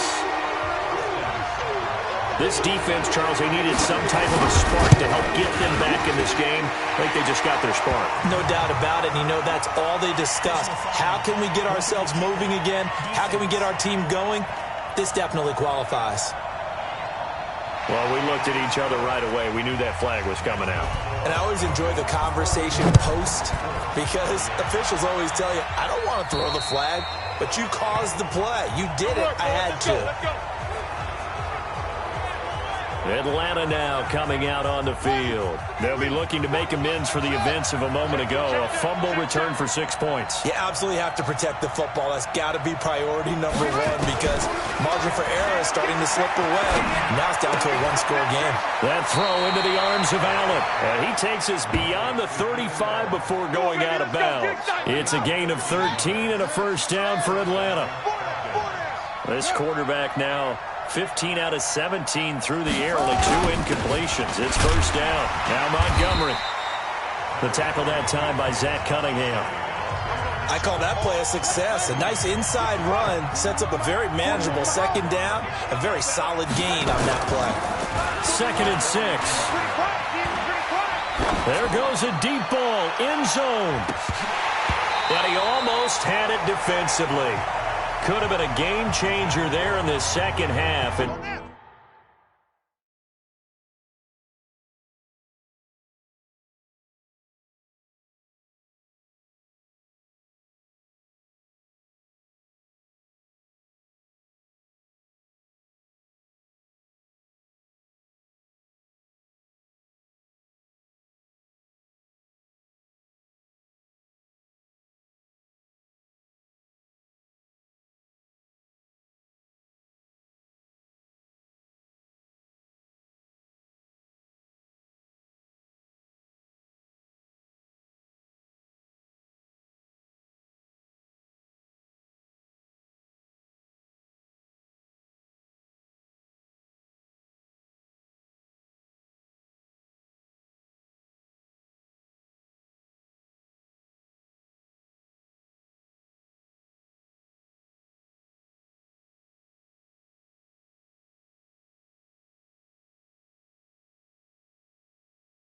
This defense, Charles, they needed some type of a spark to help get them back in this game. I think they just got their spark. No doubt about it. And you know, that's all they discussed. How can we get ourselves moving again? How can we get our team going? This definitely qualifies. Well, we looked at each other right away. We knew that flag was coming out. And I always enjoy the conversation post because officials always tell you, I don't want to throw the flag, but you caused the play. You did it. I had to. Atlanta now coming out on the field. They'll be looking to make amends for the events of a moment ago. A fumble return for 6 points. You absolutely have to protect the football. That's got to be priority number 1 because margin for error is starting to slip away. Now it's down to a 1-score game. That throw into the arms of Allen. And he takes us beyond the 35 before going out of bounds. It's a gain of 13 and a first down for Atlanta. This quarterback now 15 out of 17 through the air, only 2 incompletions. It's first down. Now Montgomery. The tackle that time by Zach Cunningham. I call that play a success. A nice inside run sets up a very manageable second down. A very solid gain on that play. 2nd and 6. There goes a deep ball, end zone. But he almost had it defensively. Could have been a game changer there in the second half.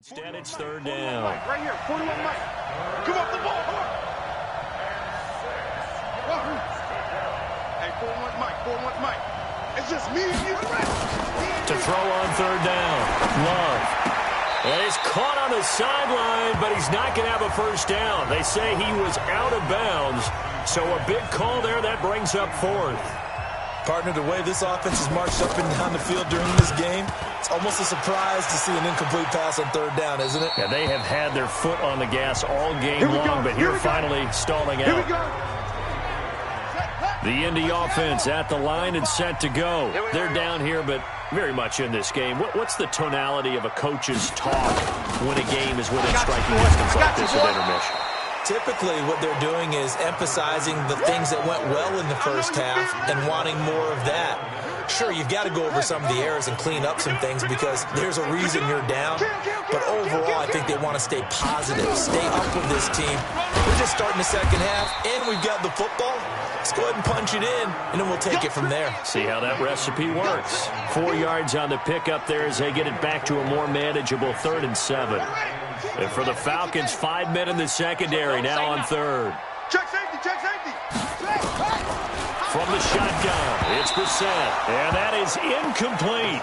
Instead, it's 3rd down. Right here, 41 Mike. Come off the ball. Hey, 41 Mike, 41 Mike. It's just me and you. To throw on 3rd down. Love. And he's caught on the sideline, but he's not going to have a first down. They say he was out of bounds. So a big call there. That brings up 4th. Partner, the way this offense has marched up and down the field during this game, it's almost a surprise to see an incomplete pass on 3rd down, isn't it? Yeah, they have had their foot on the gas all game long, but here finally stalling out. The Indy offense at the line and set to go. They're down here, but very much in this game. What's the tonality of a coach's talk when a game is within striking distance like this at intermission? Typically, what they're doing is emphasizing the things that went well in the first half and wanting more of that. Sure, you've got to go over some of the errors and clean up some things because there's a reason you're down. But overall, I think they want to stay positive, stay up with this team. We're just starting the second half, and we've got the football. It's Just go ahead and punch it in, and then we'll take it from there. See how that recipe works. 4 yards on the pickup there as they get it back to a more manageable 3rd and 7. And for the Falcons, 5 men in the secondary now on 3rd. Check safety, check safety. From the shotgun, it's Brissett, and that is incomplete.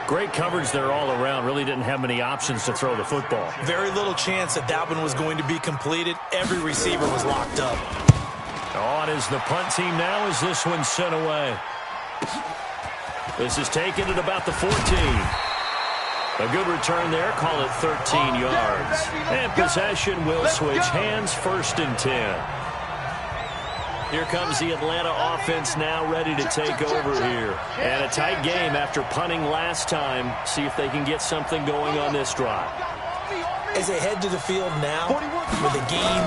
Great coverage there all around. Really didn't have many options to throw the football. Very little chance that that one was going to be completed. Every receiver was locked up. On is the punt team now as this one's sent away. This is taken at about the 14. A good return there. Call it 13 yards. And possession will switch hands, 1st and 10. Here comes the Atlanta offense now ready to take over here. And a tight game after punting last time. See if they can get something going on this drive. As they head to the field now, with the game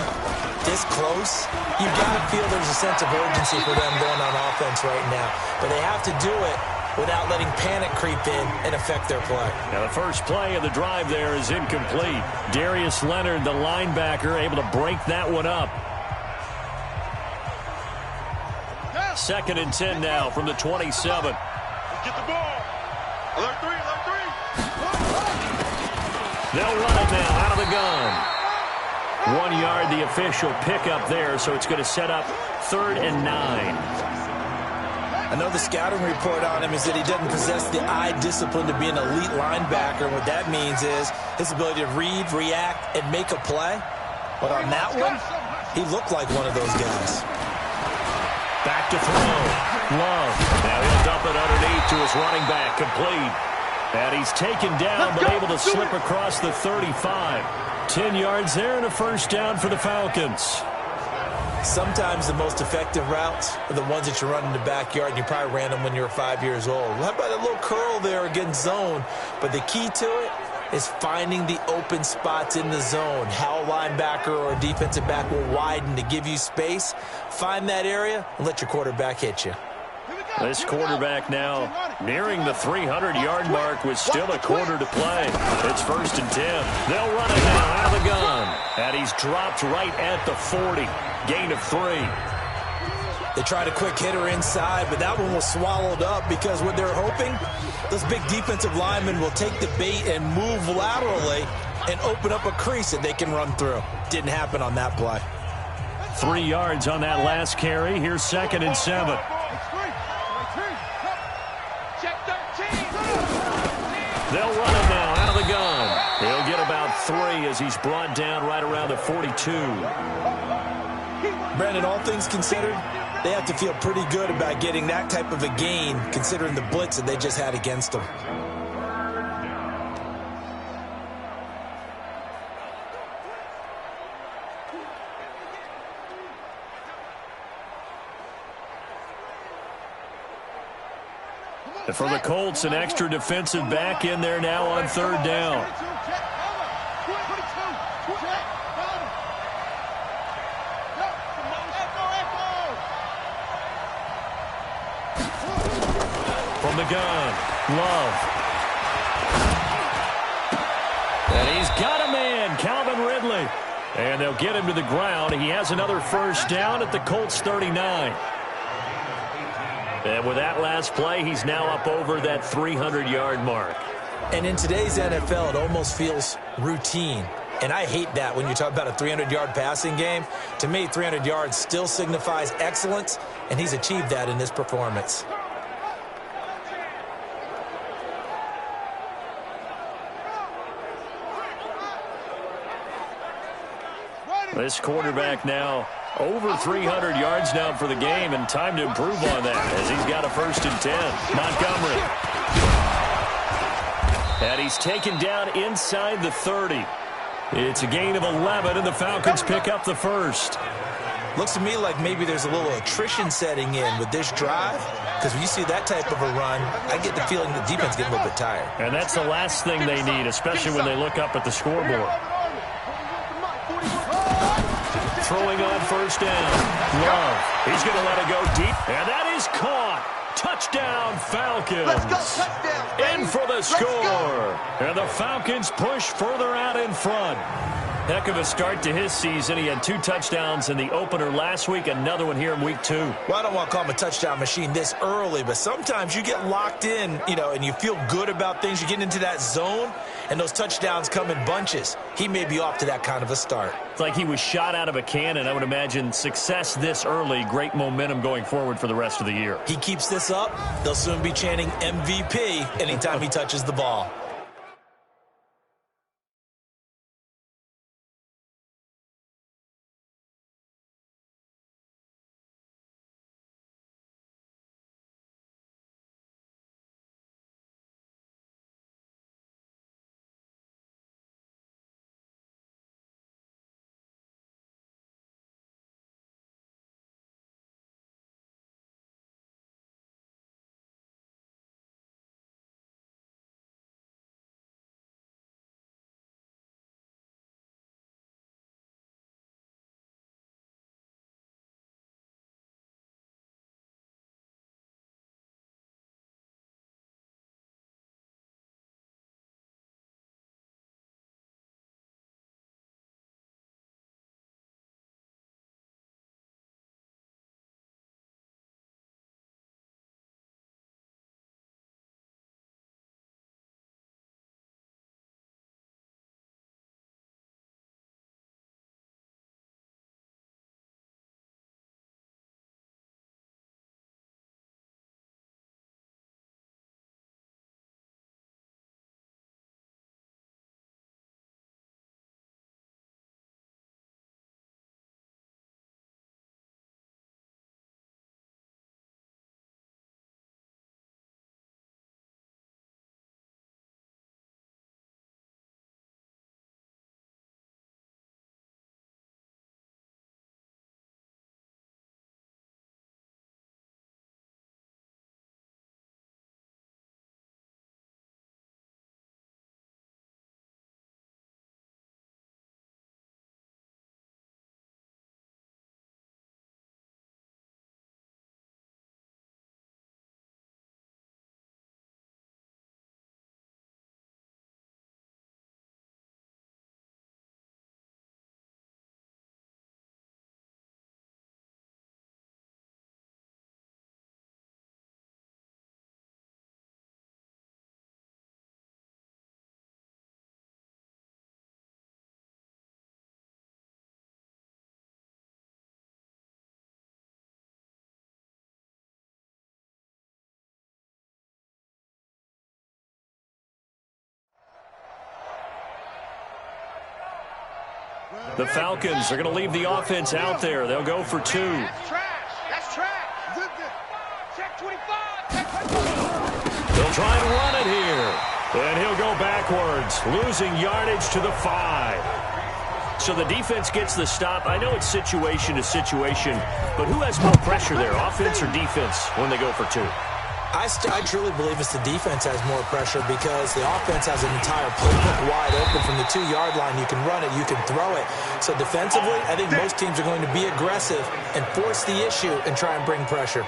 this close, you've got to feel there's a sense of urgency for them going on offense right now. But they have to do it without letting panic creep in and affect their play. Now the first play of the drive there is incomplete. Darius Leonard, the linebacker, able to break that one up. 2nd and 10 now from the 27. Get the ball. Alert 3, alert 3. They'll run it now out of the gun. 1 yard, the official pickup there, so it's going to set up 3rd and 9. I know the scouting report on him is that he doesn't possess the eye discipline to be an elite linebacker. What that means is his ability to read, react, and make a play. But on that one, he looked like one of those guys. Back to throw. Love. Now he'll dump it underneath to his running back. Complete. And he's taken down, but able to slip across the 35. 10 yards there and a 1st down for the Falcons. Sometimes the most effective routes are the ones that you run in the backyard, and you probably ran them when you were 5 years old. How about a little curl there against zone? But the key to it is finding the open spots in the zone. How a linebacker or a defensive back will widen to give you space. Find that area and let your quarterback hit you. This quarterback now nearing the 300-yard mark with still a quarter to play. It's 1st and 10. They'll run it now out of the gun. And he's dropped right at the 40. Gain of 3. They tried a quick hitter inside, but that one was swallowed up because what they're hoping, those big defensive linemen will take the bait and move laterally and open up a crease that they can run through. Didn't happen on that play. 3 yards on that last carry. Here's 2nd and 7. They'll run it now out of the gun. He'll get about 3 as he's brought down right around the 42. Brandon, all things considered, they have to feel pretty good about getting that type of a gain considering the blitz that they just had against them. And for the Colts, an extra defensive back in there now on 3rd down. From the gun, Love. And he's got a man, Calvin Ridley. And they'll get him to the ground. He has another 1st down at the Colts 39. And with that last play, he's now up over that 300-yard mark. And in today's NFL, it almost feels routine. And I hate that when you talk about a 300-yard passing game. To me, 300 yards still signifies excellence, and he's achieved that in this performance. This quarterback now over 300 yards now for the game, and time to improve on that as he's got a 1st and 10. Montgomery. And he's taken down inside the 30. It's a gain of 11, and the Falcons pick up the 1st. Looks to me like maybe there's a little attrition setting in with this drive, because when you see that type of a run, I get the feeling the defense getting a little bit tired. And that's the last thing they need, especially when they look up at the scoreboard. Throwing on 1st down. Love. He's going to let it go deep. And that is caught. Touchdown, Falcons. Let's go. Touchdown. In for the score. And the Falcons push further out in front. Heck of a start to his season. He had 2 touchdowns in the opener last week, another one here in week 2. Well, I don't want to call him a touchdown machine this early, but sometimes you get locked in, and you feel good about things. You get into that zone, and those touchdowns come in bunches. He may be off to that kind of a start. It's like he was shot out of a cannon. I would imagine success this early, great momentum going forward for the rest of the year. He keeps this up, they'll soon be chanting MVP anytime he touches the ball. The Falcons are going to leave the offense out there. They'll go for 2. That's trash. That's trash. Check 25. They'll try and run it here. And he'll go backwards, losing yardage to the 5. So the defense gets the stop. I know it's situation to situation, but who has more pressure there, offense or defense, when they go for 2? I truly believe it's the defense has more pressure because the offense has an entire playbook wide open from the 2-yard line. You can run it, you can throw it. So defensively, I think most teams are going to be aggressive and force the issue and try and bring pressure.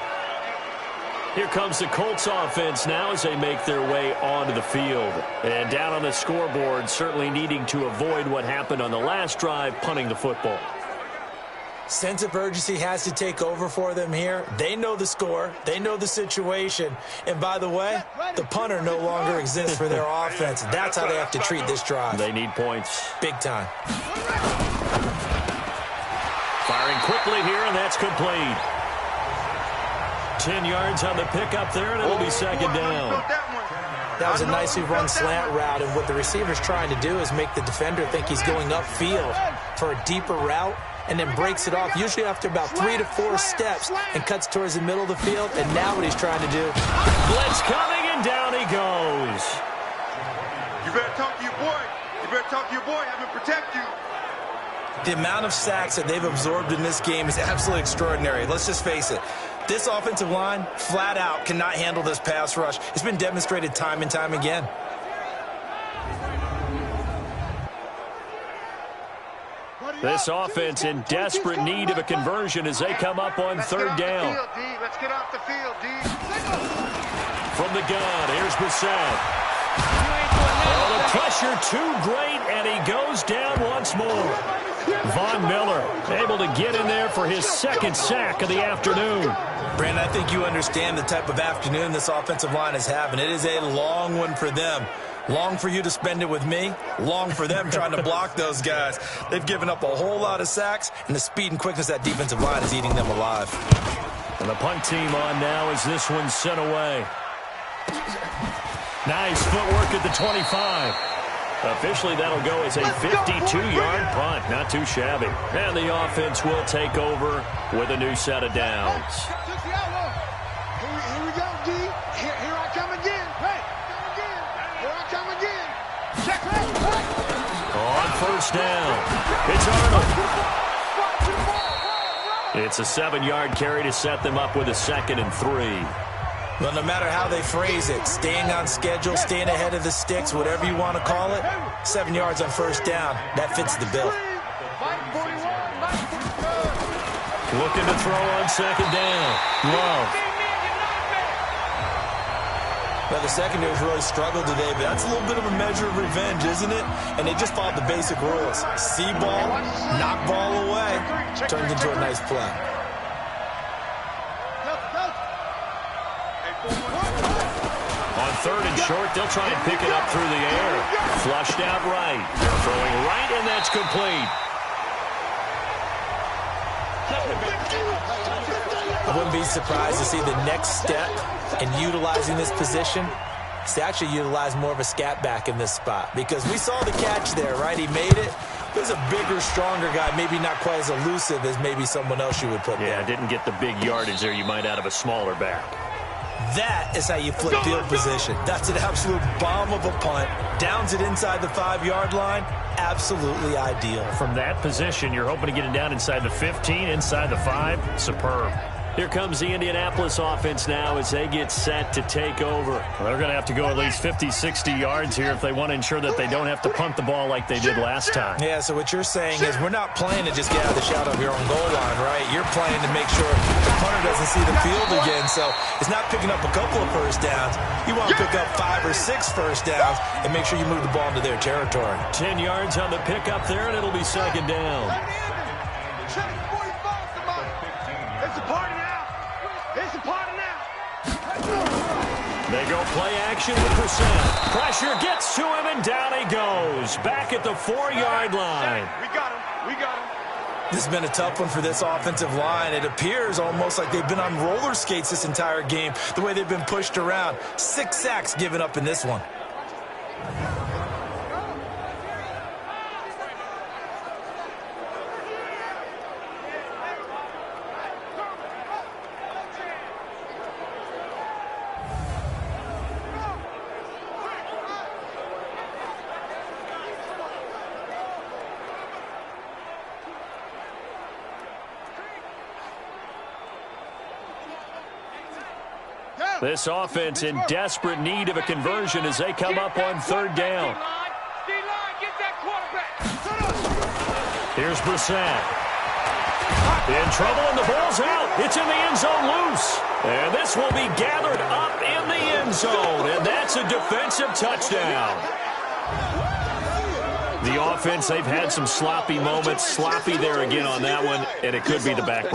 Here comes the Colts offense now as they make their way onto the field. And down on the scoreboard, certainly needing to avoid what happened on the last drive, punting the football. Sense of urgency has to take over for them here. They know the score. They know the situation. And by the way, the punter no longer exists for their offense. That's how they have to treat this drive. They need points. Big time. Firing quickly here, and that's complete. 10 yards on the pickup there, and it'll be second down. That was a nicely run slant route, and what the receiver's trying to do is make the defender think he's going upfield for a deeper route, and then breaks it off, usually after about 3 to 4 steps, and cuts towards the middle of the field. And now what he's trying to do. Blitz coming, and down he goes. You better talk to your boy. You better talk to your boy. Have him protect you. The amount of sacks that they've absorbed in this game is absolutely extraordinary. Let's just face it. This offensive line, flat out, cannot handle this pass rush. It's been demonstrated time and time again. This offense in desperate need of a conversion as they come up on third down. Let's get off the field, D. From the gun, here's Bissett. Oh, the pressure too great, and he goes down once more. Von Miller able to get in there for his second sack of the afternoon. Brandon, I think you understand the type of afternoon this offensive line is having. It is a long one for them. Long for you to spend it with me. Long for them trying to block those guys. They've given up a whole lot of sacks, and the speed and quickness of that defensive line is eating them alive. And the punt team on now as this one's sent away. Nice footwork at the 25. Officially, that'll go as a 52-yard punt. Not too shabby. And the offense will take over with a new set of downs. Here we go, D. Here I come again. Hey, here I come again. Check that. On first down, it's Arnold. It's a 7-yard carry to set them up with a 2nd and 3. Well, no matter how they phrase it, staying on schedule, staying ahead of the sticks, whatever you want to call it, 7 yards on first down, that fits the bill. Looking to throw on 2nd down. Love. Well, the secondary's really struggled today, but that's a little bit of a measure of revenge, isn't it? And they just followed the basic rules. See ball, knock ball away, turns into a nice play. On 3rd and short, they'll try and pick it up through the air. Flushed out right. Throwing right, and that's complete. I wouldn't be surprised to see the next step in utilizing this position is to actually utilize more of a scat back in this spot, because we saw the catch there, right? He made it. There's a bigger, stronger guy, maybe not quite as elusive as maybe someone else you would put there. Yeah, didn't get the big yardage there you might out of a smaller back. That is how you flip field position. That's an absolute bomb of a punt. Downs it inside the 5-yard line. Absolutely ideal. From that position, you're hoping to get it down inside the 15, inside the 5. Superb. Here comes the Indianapolis offense now as they get set to take over. Well, they're going to have to go at least 50, 60 yards here if they want to ensure that they don't have to punt the ball like they did last time. Yeah, so what you're saying is we're not playing to just get out of the shadow of your own goal line, right? You're playing to make sure the punter doesn't see the field again. So it's not picking up a couple of first downs. You want to pick up 5 or 6 first downs and make sure you move the ball into their territory. 10 yards on the pickup there, and it'll be 2nd down. It's a party now. It's a party now. They go play action with Brissett. Pressure gets to him, and down he goes. Back at the 4-yard line. We got him. We got him. This has been a tough one for this offensive line. It appears almost like they've been on roller skates this entire game, the way they've been pushed around. 6 sacks given up in this one. This offense in desperate need of a conversion as they come up on 3rd down. Here's Brissett. In trouble, and the ball's out. It's in the end zone loose. And this will be gathered up in the end zone. And that's a defensive touchdown. The offense, they've had some sloppy moments. Sloppy there again on that one. And it could be the back.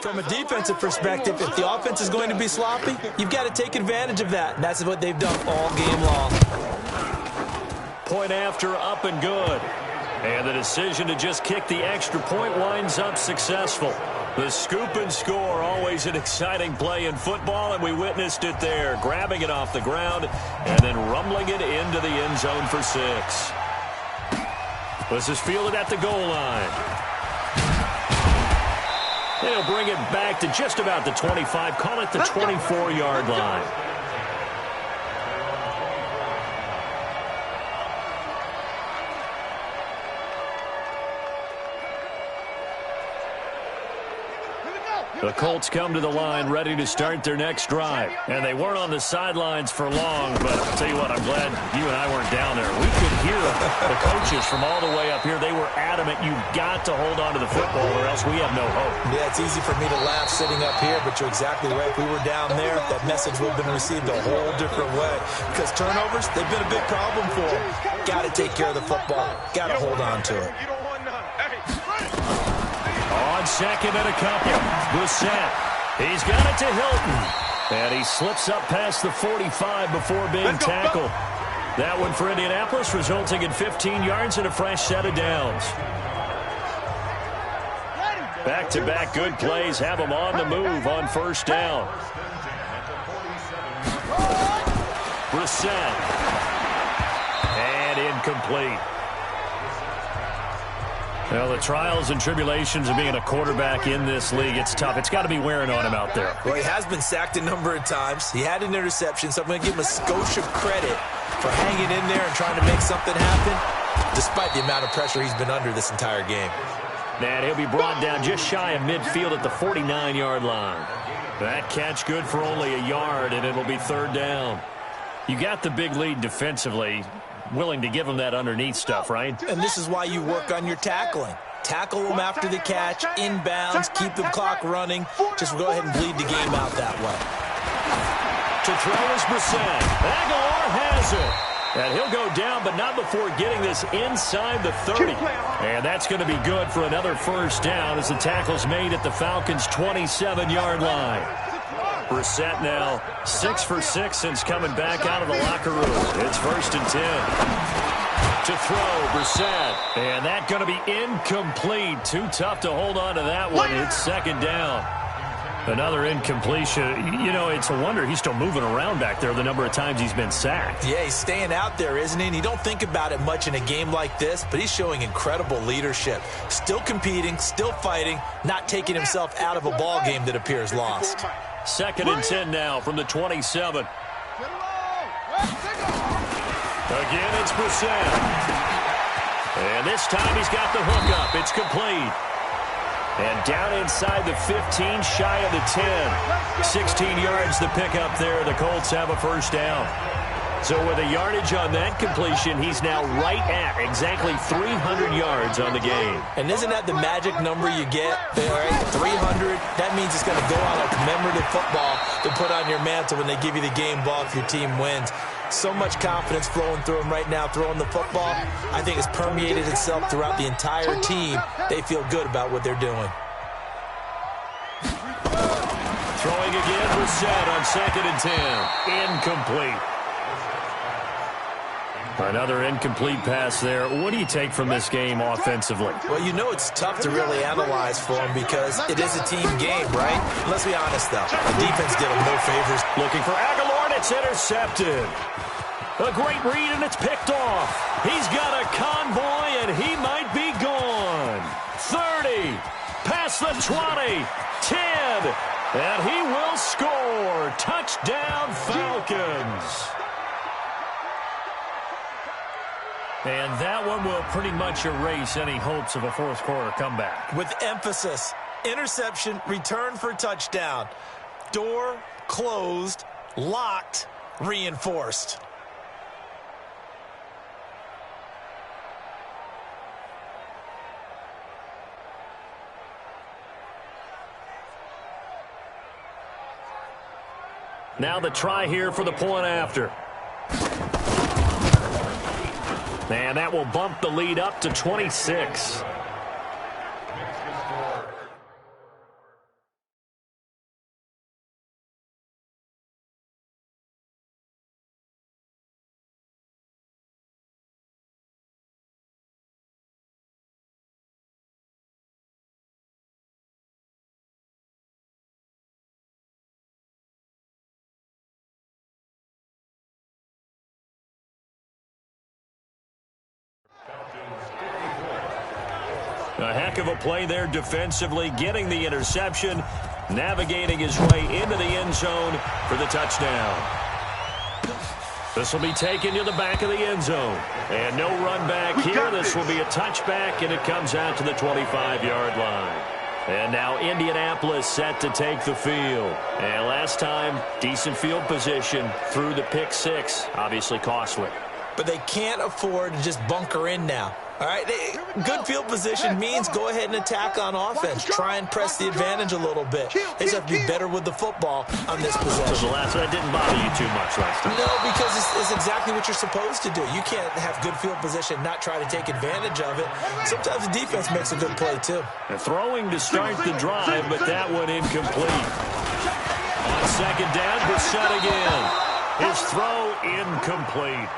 From a defensive perspective, if the offense is going to be sloppy, you've got to take advantage of that. And that's what they've done all game long. Point after, up and good. And the decision to just kick the extra point winds up successful. The scoop and score, always an exciting play in football, and we witnessed it there, grabbing it off the ground and then rumbling it into the end zone for 6. This is fielded at the goal line. They'll bring it back to just about the 25, call it the 24-yard line. The Colts come to the line ready to start their next drive. And they weren't on the sidelines for long, but I'll tell you what, I'm glad you and I weren't down there. We could hear the coaches from all the way up here. They were adamant, you've got to hold on to the football or else we have no hope. Yeah, it's easy for me to laugh sitting up here, but you're exactly right. If we were down there, that message would have been received a whole different way. Because turnovers, they've been a big problem for them. Got to take care of the football. Got to hold on to it. On second and a couple, Brissett. He's got it to Hilton. And he slips up past the 45 before being tackled. That one for Indianapolis, resulting in 15 yards and a fresh set of downs. Back-to-back good plays have them on the move on first down. Brissett. And incomplete. Well, the trials and tribulations of being a quarterback in this league, it's tough. It's got to be wearing on him out there. Well, he has been sacked a number of times. He had an interception, so I'm going to give him a skosh of credit for hanging in there and trying to make something happen, despite the amount of pressure he's been under this entire game. And he'll be brought down just shy of midfield at the 49-yard line. That catch good for only a yard, and it'll be third down. You got the big lead defensively. Willing to give them that underneath stuff, right? And this is why you work on your tackling. Tackle them after the catch, inbounds, keep the clock running. Just go ahead and bleed the game out that way. To throw is Brissett. Aguilar has it. And he'll go down, but not before getting this inside the 30. And that's going to be good for another first down as the tackle's made at the Falcons' 27-yard line. Brissett now 6 for 6 since coming back out of the locker room. It's 1st and 10. To throw, Brissett. And that going to be incomplete. Too tough to hold on to that one. It's 2nd down. Another incompletion. You know, it's a wonder he's still moving around back there the number of times he's been sacked. Yeah, he's staying out there, isn't he? And you don't think about it much in a game like this, but he's showing incredible leadership. Still competing, still fighting, not taking himself out of a ball game that appears lost. 2nd and 10 now from the 27. Again, it's Brissett. And this time he's got the hook up. It's complete. And down inside the 15, shy of the 10. 16 yards the pickup there. The Colts have a first down. So with a yardage on that completion, he's now right at exactly 300 yards on the game. And isn't that the magic number you get? Right? 300, that means it's going to go on a commemorative football to put on your mantle when they give you the game ball if your team wins. So much confidence flowing through him right now, throwing the football. I think it's permeated itself throughout the entire team. They feel good about what they're doing. Throwing again, Brissett on 2nd and 10. Incomplete. Another incomplete pass there. What do you take from this game offensively? Well, you know it's tough to really analyze for him because it is a team game, right? Let's be honest, though. The defense did him no favors. Looking for Aguilar, and it's intercepted. A great read, and it's picked off. He's got a convoy, and he might be gone. 30, past the 20, 10, and he will score. Touchdown, Falcons. And that one will pretty much erase any hopes of a fourth quarter comeback. With emphasis, interception, return for touchdown. Door closed, locked, reinforced. Now the try here for the point after. And that will bump the lead up to 26. A heck of a play there defensively, getting the interception, navigating his way into the end zone for the touchdown. This will be taken to the back of the end zone. And no run back here. This will be a touchback, and it comes out to the 25-yard line. And now Indianapolis set to take the field. And last time, decent field position through the pick six. Obviously costly. But they can't afford to just bunker in now. All right, good field position means go ahead and attack on offense. Try and press the advantage a little bit. They just have to be better with the football on this possession. So that didn't bother you too much last time. No, because it's exactly what you're supposed to do. You can't have good field position, not try to take advantage of it. Sometimes the defense makes a good play, too. And throwing to start the drive, but that one incomplete. On second down, Brissett again. His throw incomplete.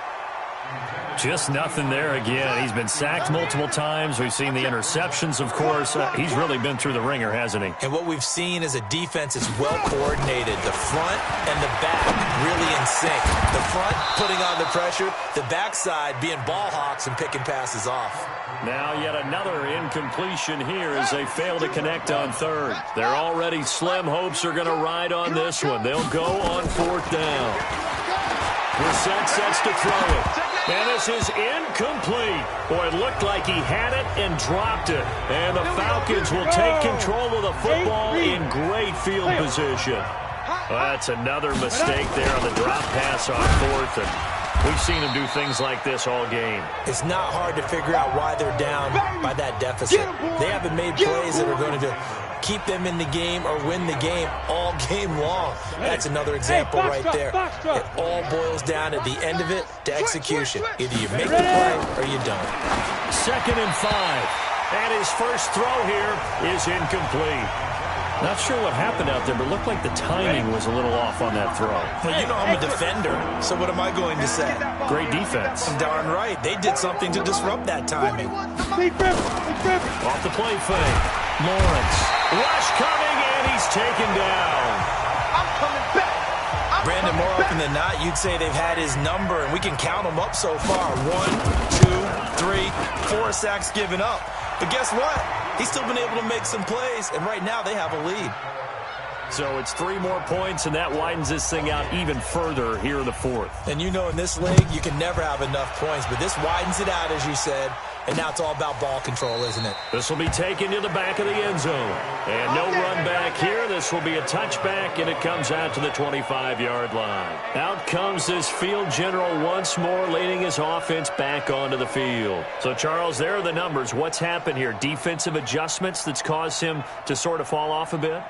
Just nothing there again. He's been sacked multiple times. We've seen the interceptions, of course. He's really been through the ringer, hasn't he? And what we've seen is a defense is well coordinated. The front and the back really in sync. The front putting on the pressure, the backside being ball hawks and picking passes off. Now yet another incompletion here as they fail to connect on third. Their already slim hopes are going to ride on this one. They'll go on fourth down. Brissett sets to throw it. And this is incomplete. Boy, it looked like he had it and dropped it. And the Falcons will take control of the football in great field position. That's another mistake there on the drop pass on fourth. And we've seen him do things like this all game. It's not hard to figure out why they're down by that deficit. They haven't made plays that are going to keep them in the game or win the game all game long. That's another example right there. It all boils down at the end of it to execution. Either you make the play or you don't. 2nd and 5. And his first throw here is incomplete. Not sure what happened out there, but it looked like the timing was a little off on that throw. Well, you know I'm a defender, so what am I going to say? Great defense. Darn right. They did something to disrupt that timing. Off the play fake. Lawrence. Rush coming, and he's taken down. I'm coming back. Brandon, more often than not, you'd say they've had his number, and we can count them up so far. 1, 2, 3, 4 sacks given up. But guess what? He's still been able to make some plays, and right now they have a lead. So it's 3 more points, and that widens this thing out even further here in the fourth. And you know in this league, you can never have enough points, but this widens it out, as you said, and now it's all about ball control, isn't it? This will be taken to the back of the end zone. And no run back here. This will be a touchback, and it comes out to the 25-yard line. Out comes this field general once more, leading his offense back onto the field. So, Charles, there are the numbers. What's happened here? Defensive adjustments that's caused him to sort of fall off a bit?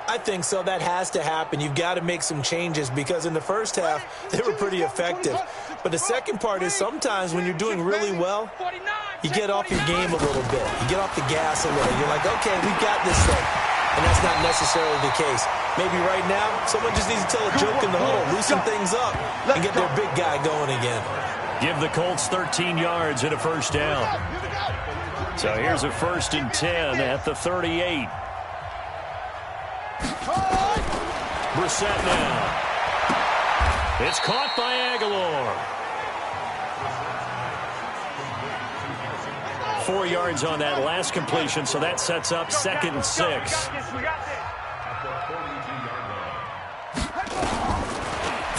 I think so. That has to happen. You've got to make some changes because in the first half, they were pretty effective. But the second part is sometimes when you're doing really well, you get off your game a little bit. You get off the gas a little. You're like, okay, we've got this thing. And that's not necessarily the case. Maybe right now, someone just needs to tell a joke in the huddle, loosen things up, and get their big guy going again. Give the Colts 13 yards and a first down. So here's a 1st and 10 at the 38. Brissett now. It's caught by Aguilar. 4 yards on that last completion, so that sets up 2nd and 6.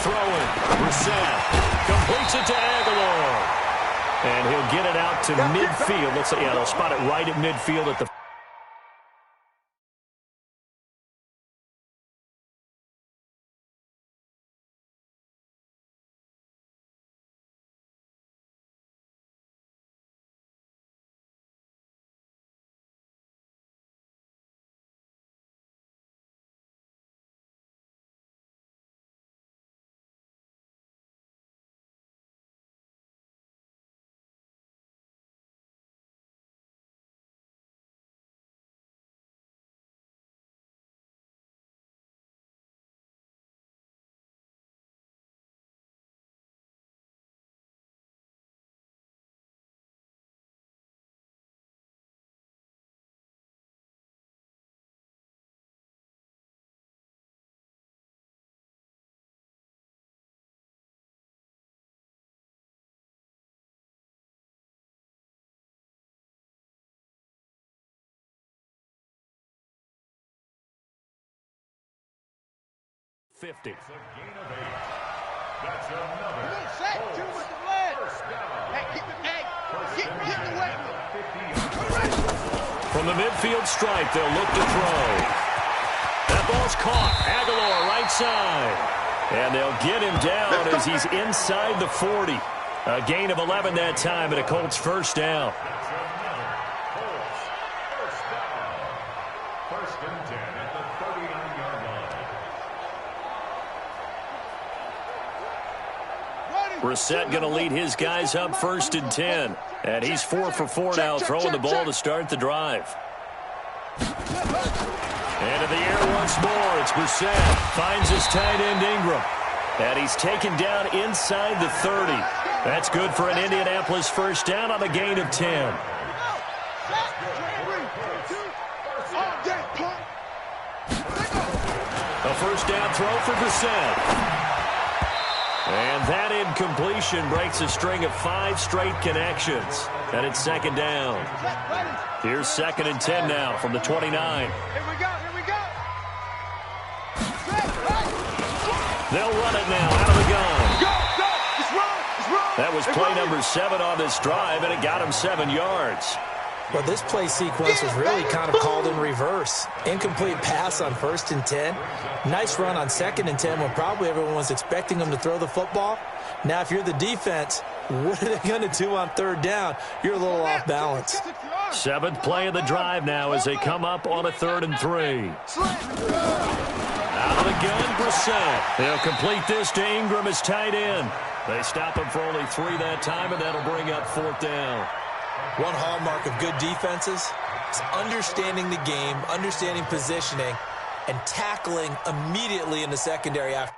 Throwing. Brissett completes it to Aguilar. And he'll get it out to midfield. Looks like, yeah, they'll spot it right at midfield at the 50. From the midfield stripe, they'll look to throw. That ball's caught. Aguilar, right side. And they'll get him down as he's inside the 40. A gain of 11 that time, and a Colts first down. Brissett going to lead his guys up 1st and 10. And he's 4 for 4 now, throwing the ball to start the drive. Into the air once more. It's Brissett. Finds his tight end Ingram. And he's taken down inside the 30. That's good for an Indianapolis first down on a gain of 10. A first down throw for Brissett. And that incompletion breaks a string of 5 straight connections. And it's 2nd down. Here's 2nd and 10 now from the 29. Here we go. They'll run it now out of the gun. Go. Just run. That was play number 7 on this drive, and it got him 7 yards. Well, this play sequence was really kind of called in reverse. Incomplete pass on 1st and 10. Nice run on 2nd and 10 when probably everyone was expecting them to throw the football. Now, if you're the defense, what are they going to do on 3rd down? You're a little off balance. 7th play of the drive now as they come up on a 3rd and 3. Out of the gun, Brissett. They'll complete this to Ingram as tight end. They stop him for only 3 that time, and that'll bring up 4th down. One hallmark of good defenses is understanding the game, understanding positioning, and tackling immediately in the secondary after.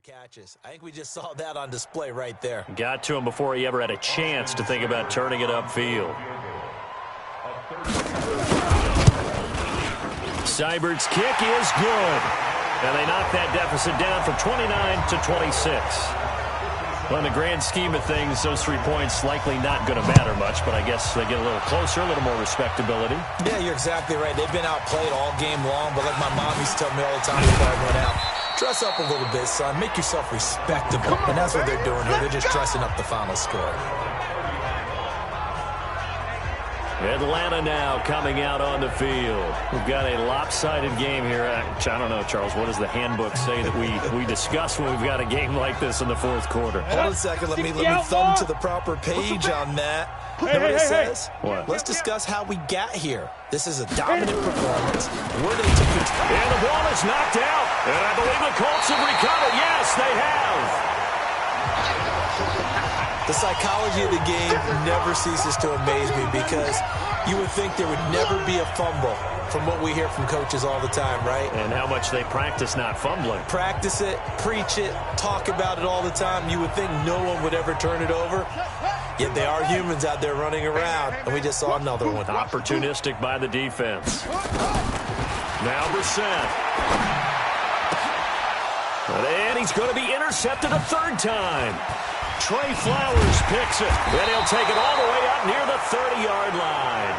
Catches. I think we just saw that on display right there. Got to him before he ever had a chance to think about turning it upfield. Seibert's kick is good. And they knock that deficit down from 29 to 26. Well, in the grand scheme of things, those 3 points likely not going to matter much, but I guess they get a little closer, a little more respectability. Yeah, you're exactly right. They've been outplayed all game long, but like my mom used to tell me all the time before I went out, dress up a little bit, son. Make yourself respectable. And that's what they're doing here. They're just dressing up the final score. Atlanta now coming out on the field. We've got a lopsided game here. I don't know, Charles, what does the handbook say that we discuss when we've got a game like this in the 4th quarter? Hold on a second. Let me thumb to the proper page on that. You know what it says? What? Let's discuss how we got here. This is a dominant performance. Where did they take it? And the ball is knocked out. And I believe the Colts have recovered. Yes, they have. The psychology of the game never ceases to amaze me because you would think there would never be a fumble from what we hear from coaches all the time, right? And how much they practice not fumbling. Practice it, preach it, talk about it all the time. You would think no one would ever turn it over. Yet they are humans out there running around, and we just saw another one. Opportunistic by the defense. Now Brissett. And he's going to be intercepted a third time. Trey Flowers picks it. And he'll take it all the way up near the 30-yard line.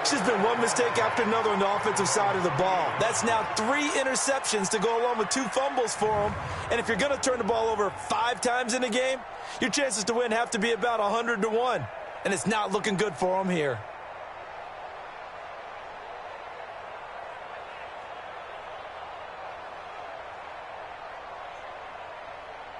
It's just been one mistake after another on the offensive side of the ball. That's now 3 interceptions to go along with 2 fumbles for him. And if you're going to turn the ball over 5 times in a game, your chances to win have to be about 100 to 1. And it's not looking good for him here.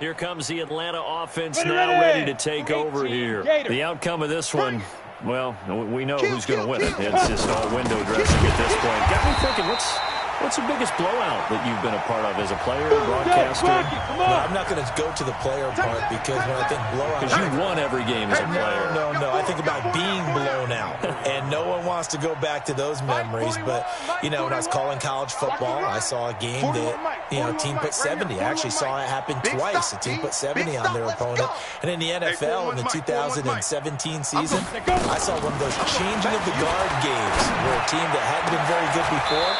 Here comes the Atlanta offense now ready to take over here. The outcome of this one, well, we know who's going to win it. It's just all window dressing at this point. Got me thinking, what's the biggest blowout that you've been a part of as a player, broadcaster? No, I'm not going to go to the player part because when I think blowout... Because you won every game as a player. No. I think about being blown out. And no one wants to go back to those memories. But, you know, when I was calling college football, I saw a game that, you know, a team put 70. I actually saw it happen twice. A team put 70 on their opponent. And in the NFL, in the 2017 season, I saw one of those changing of the guard games where a team that hadn't been very good before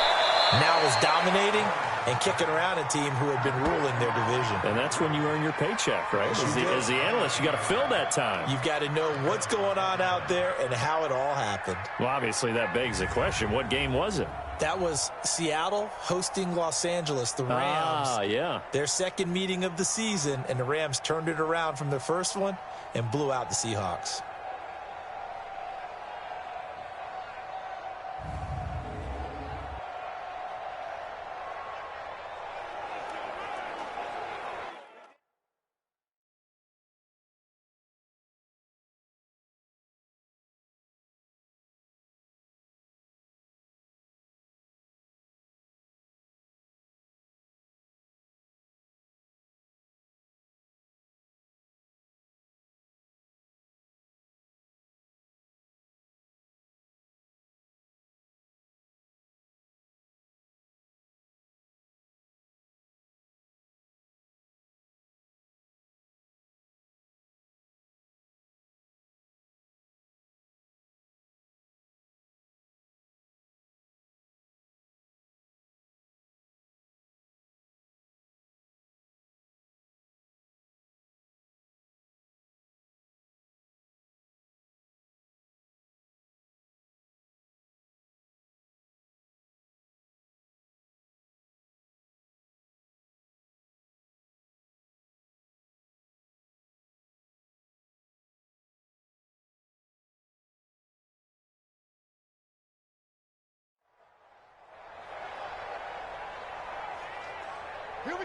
now is dominating and kicking around a team who had been ruling their division. And that's when you earn your paycheck, right? As the analyst, you got to fill that time. You've got to know what's going on out there and how it all happened. Well, obviously, that begs the question, what game was it? That was Seattle hosting Los Angeles, the Rams. Yeah. Their second meeting of the season, and the Rams turned it around from their first one and blew out the Seahawks.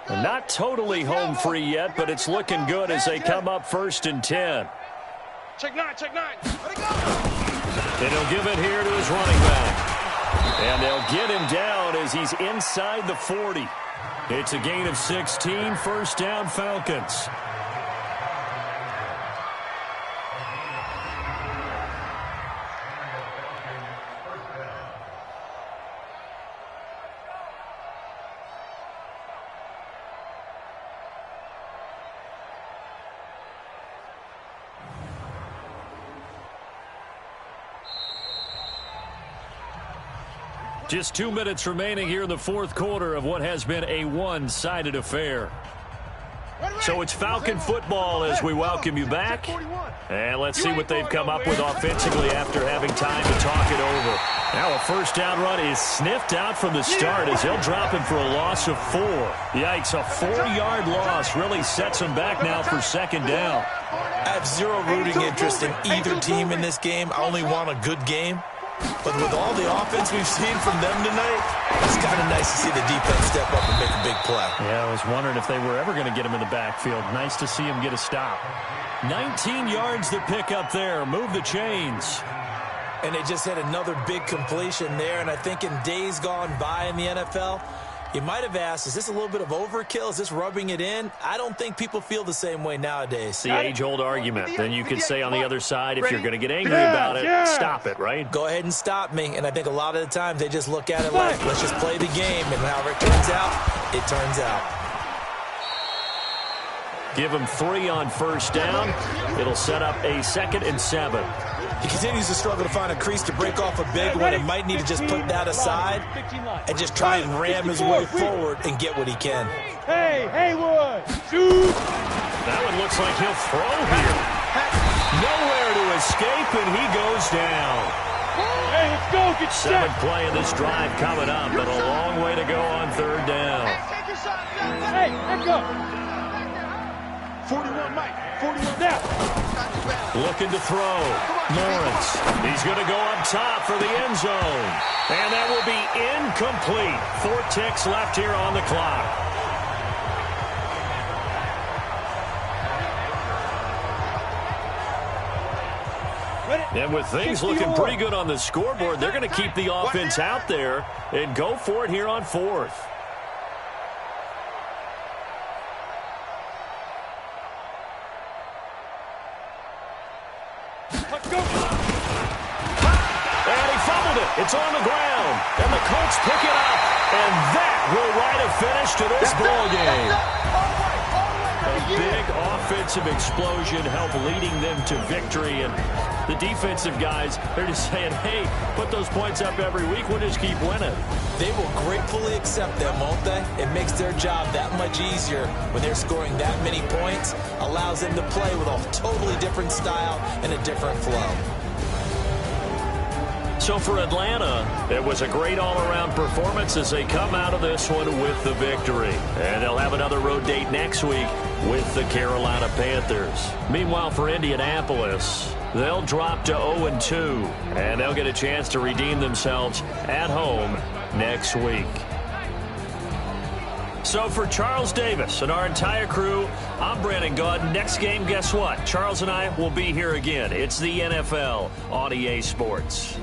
Not totally home free yet, but it's looking good as they come up 1st and 10. Check 9. And he'll give it here to his running back. And they'll get him down as he's inside the 40. It's a gain of 16, first down Falcons. Just 2 minutes remaining here in the fourth quarter of what has been a one-sided affair. So it's Falcon football as we welcome you back. And let's see what they've come up with offensively after having time to talk it over. Now a first down run is sniffed out from the start as they'll drop him for a loss of 4. Yikes, a 4-yard loss really sets him back now for second down. I have zero rooting interest in either team in this game. I only want a good game. But with all the offense we've seen from them tonight, it's kind of nice to see the defense step up and make a big play. Yeah, I was wondering if they were ever going to get him in the backfield. Nice to see him get a stop. 19 yards to pick up there. Move the chains. And they just had another big completion there. And I think in days gone by in the NFL, You might have asked, is this a little bit of overkill? Is this rubbing it in? I don't think people feel the same way nowadays. It's the age-old argument. Then you could say on the other side, if you're going to get angry about it, stop it, right? Go ahead and stop me. And I think a lot of the times they just look at it like, let's just play the game. And however it turns out, it turns out. Give him 3 on first down. It'll set up a 2nd and 7. He continues to struggle to find a crease to break off a big one and might need to just put that aside and just try and ram his way forward and get what he can. Hey, Haywood, shoot! That one looks like he'll throw here. Nowhere to escape, and he goes down. Hey, let's go, get set! 7th play of this drive coming up, but a long way to go on 3rd down. Hey, let's go! 41, Mike, 41 now. Looking to throw. Lawrence. He's going to go up top for the end zone. And that will be incomplete. 4 ticks left here on the clock. And with things looking pretty good on the scoreboard, they're going to keep the offense out there and go for it here on 4th. It's on the ground, and the Colts pick it up, and that will write a finish to this ball game. A big offensive explosion helped leading them to victory, and the defensive guys, they're just saying, hey, put those points up every week, we'll just keep winning. They will gratefully accept them, won't they? It makes their job that much easier when they're scoring that many points, allows them to play with a totally different style and a different flow. So for Atlanta, it was a great all-around performance as they come out of this one with the victory. And they'll have another road date next week with the Carolina Panthers. Meanwhile, for Indianapolis, they'll drop to 0-2, and they'll get a chance to redeem themselves at home next week. So for Charles Davis and our entire crew, I'm Brandon Gaudin. Next game, guess what? Charles and I will be here again. It's the NFL on EA Sports.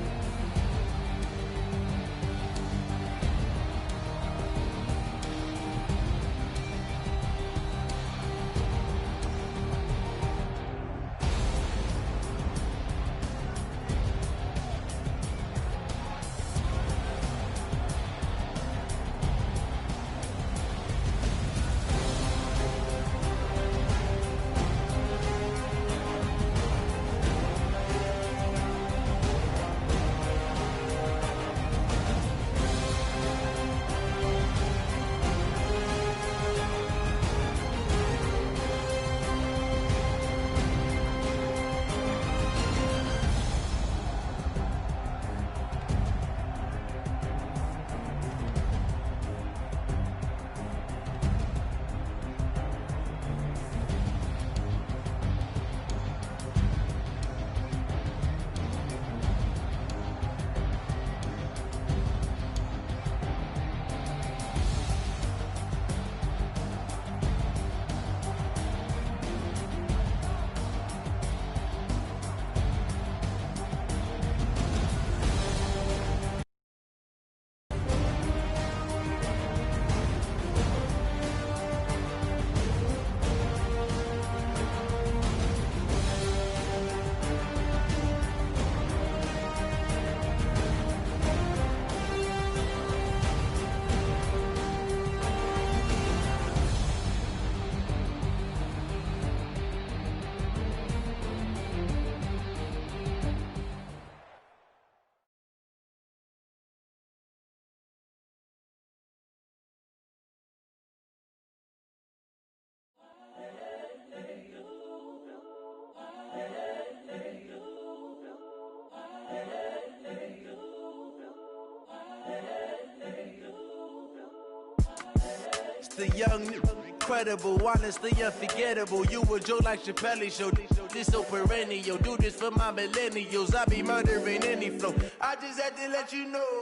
The young, incredible, honestly unforgettable. You a joke like Chappelle Show. This so perennial. Do this for my millennials. I be murdering any flow. I just had to let you know.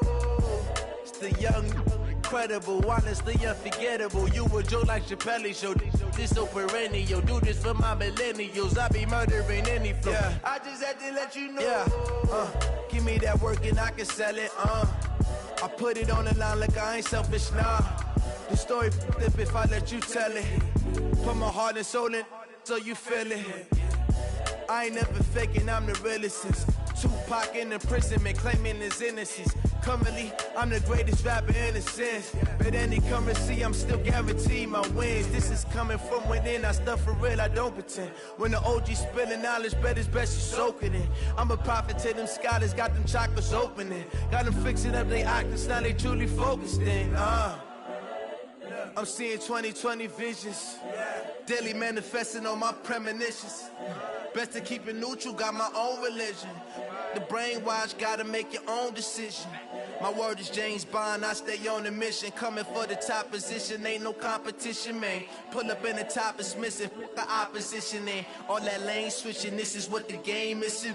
It's the young, incredible, honestly unforgettable. You a joke like Chappelle Show. This so perennial. Do this for my millennials. I be murdering any flow. Yeah. I just had to let you know. Yeah. Give me that work and I can sell it. I put it on the line like I ain't selfish, nah. The story flip if I let you tell it. Put my heart and soul in so you feel it. I ain't never faking, I'm the realest since Tupac in imprisonment, claiming his innocence. Currently, I'm the greatest rapper in a sense. But any currency, I'm still guaranteed my wins. This is coming from within, I stuff for real, I don't pretend. When the OG spilling knowledge, bet it's best you soak it in. I'm a prophet to them scholars, got them chakras opening. Got them fixing up their octaves, now they truly focused in. I'm seeing 2020 visions, daily manifesting on my premonitions. Best to keep it neutral, got my own religion. The brainwash, gotta make your own decision. My word is James Bond, I stay on a mission. Coming for the top position, ain't no competition, man. Pull up in the top, it's missing, the opposition in. All that lane switching, this is what the game is.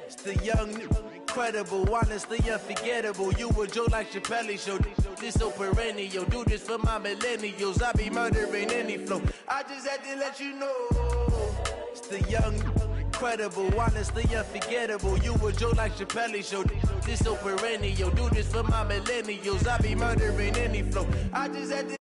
It's the young, incredible, honestly unforgettable. You a joke like Chappelle show. This so perennial, do this for my millennials. I be murdering any flow. I just had to let you know. It's the young, incredible, honestly unforgettable. You a joke like Chappelle show. This so perennial, do this for my millennials. I be murdering any flow. I just had to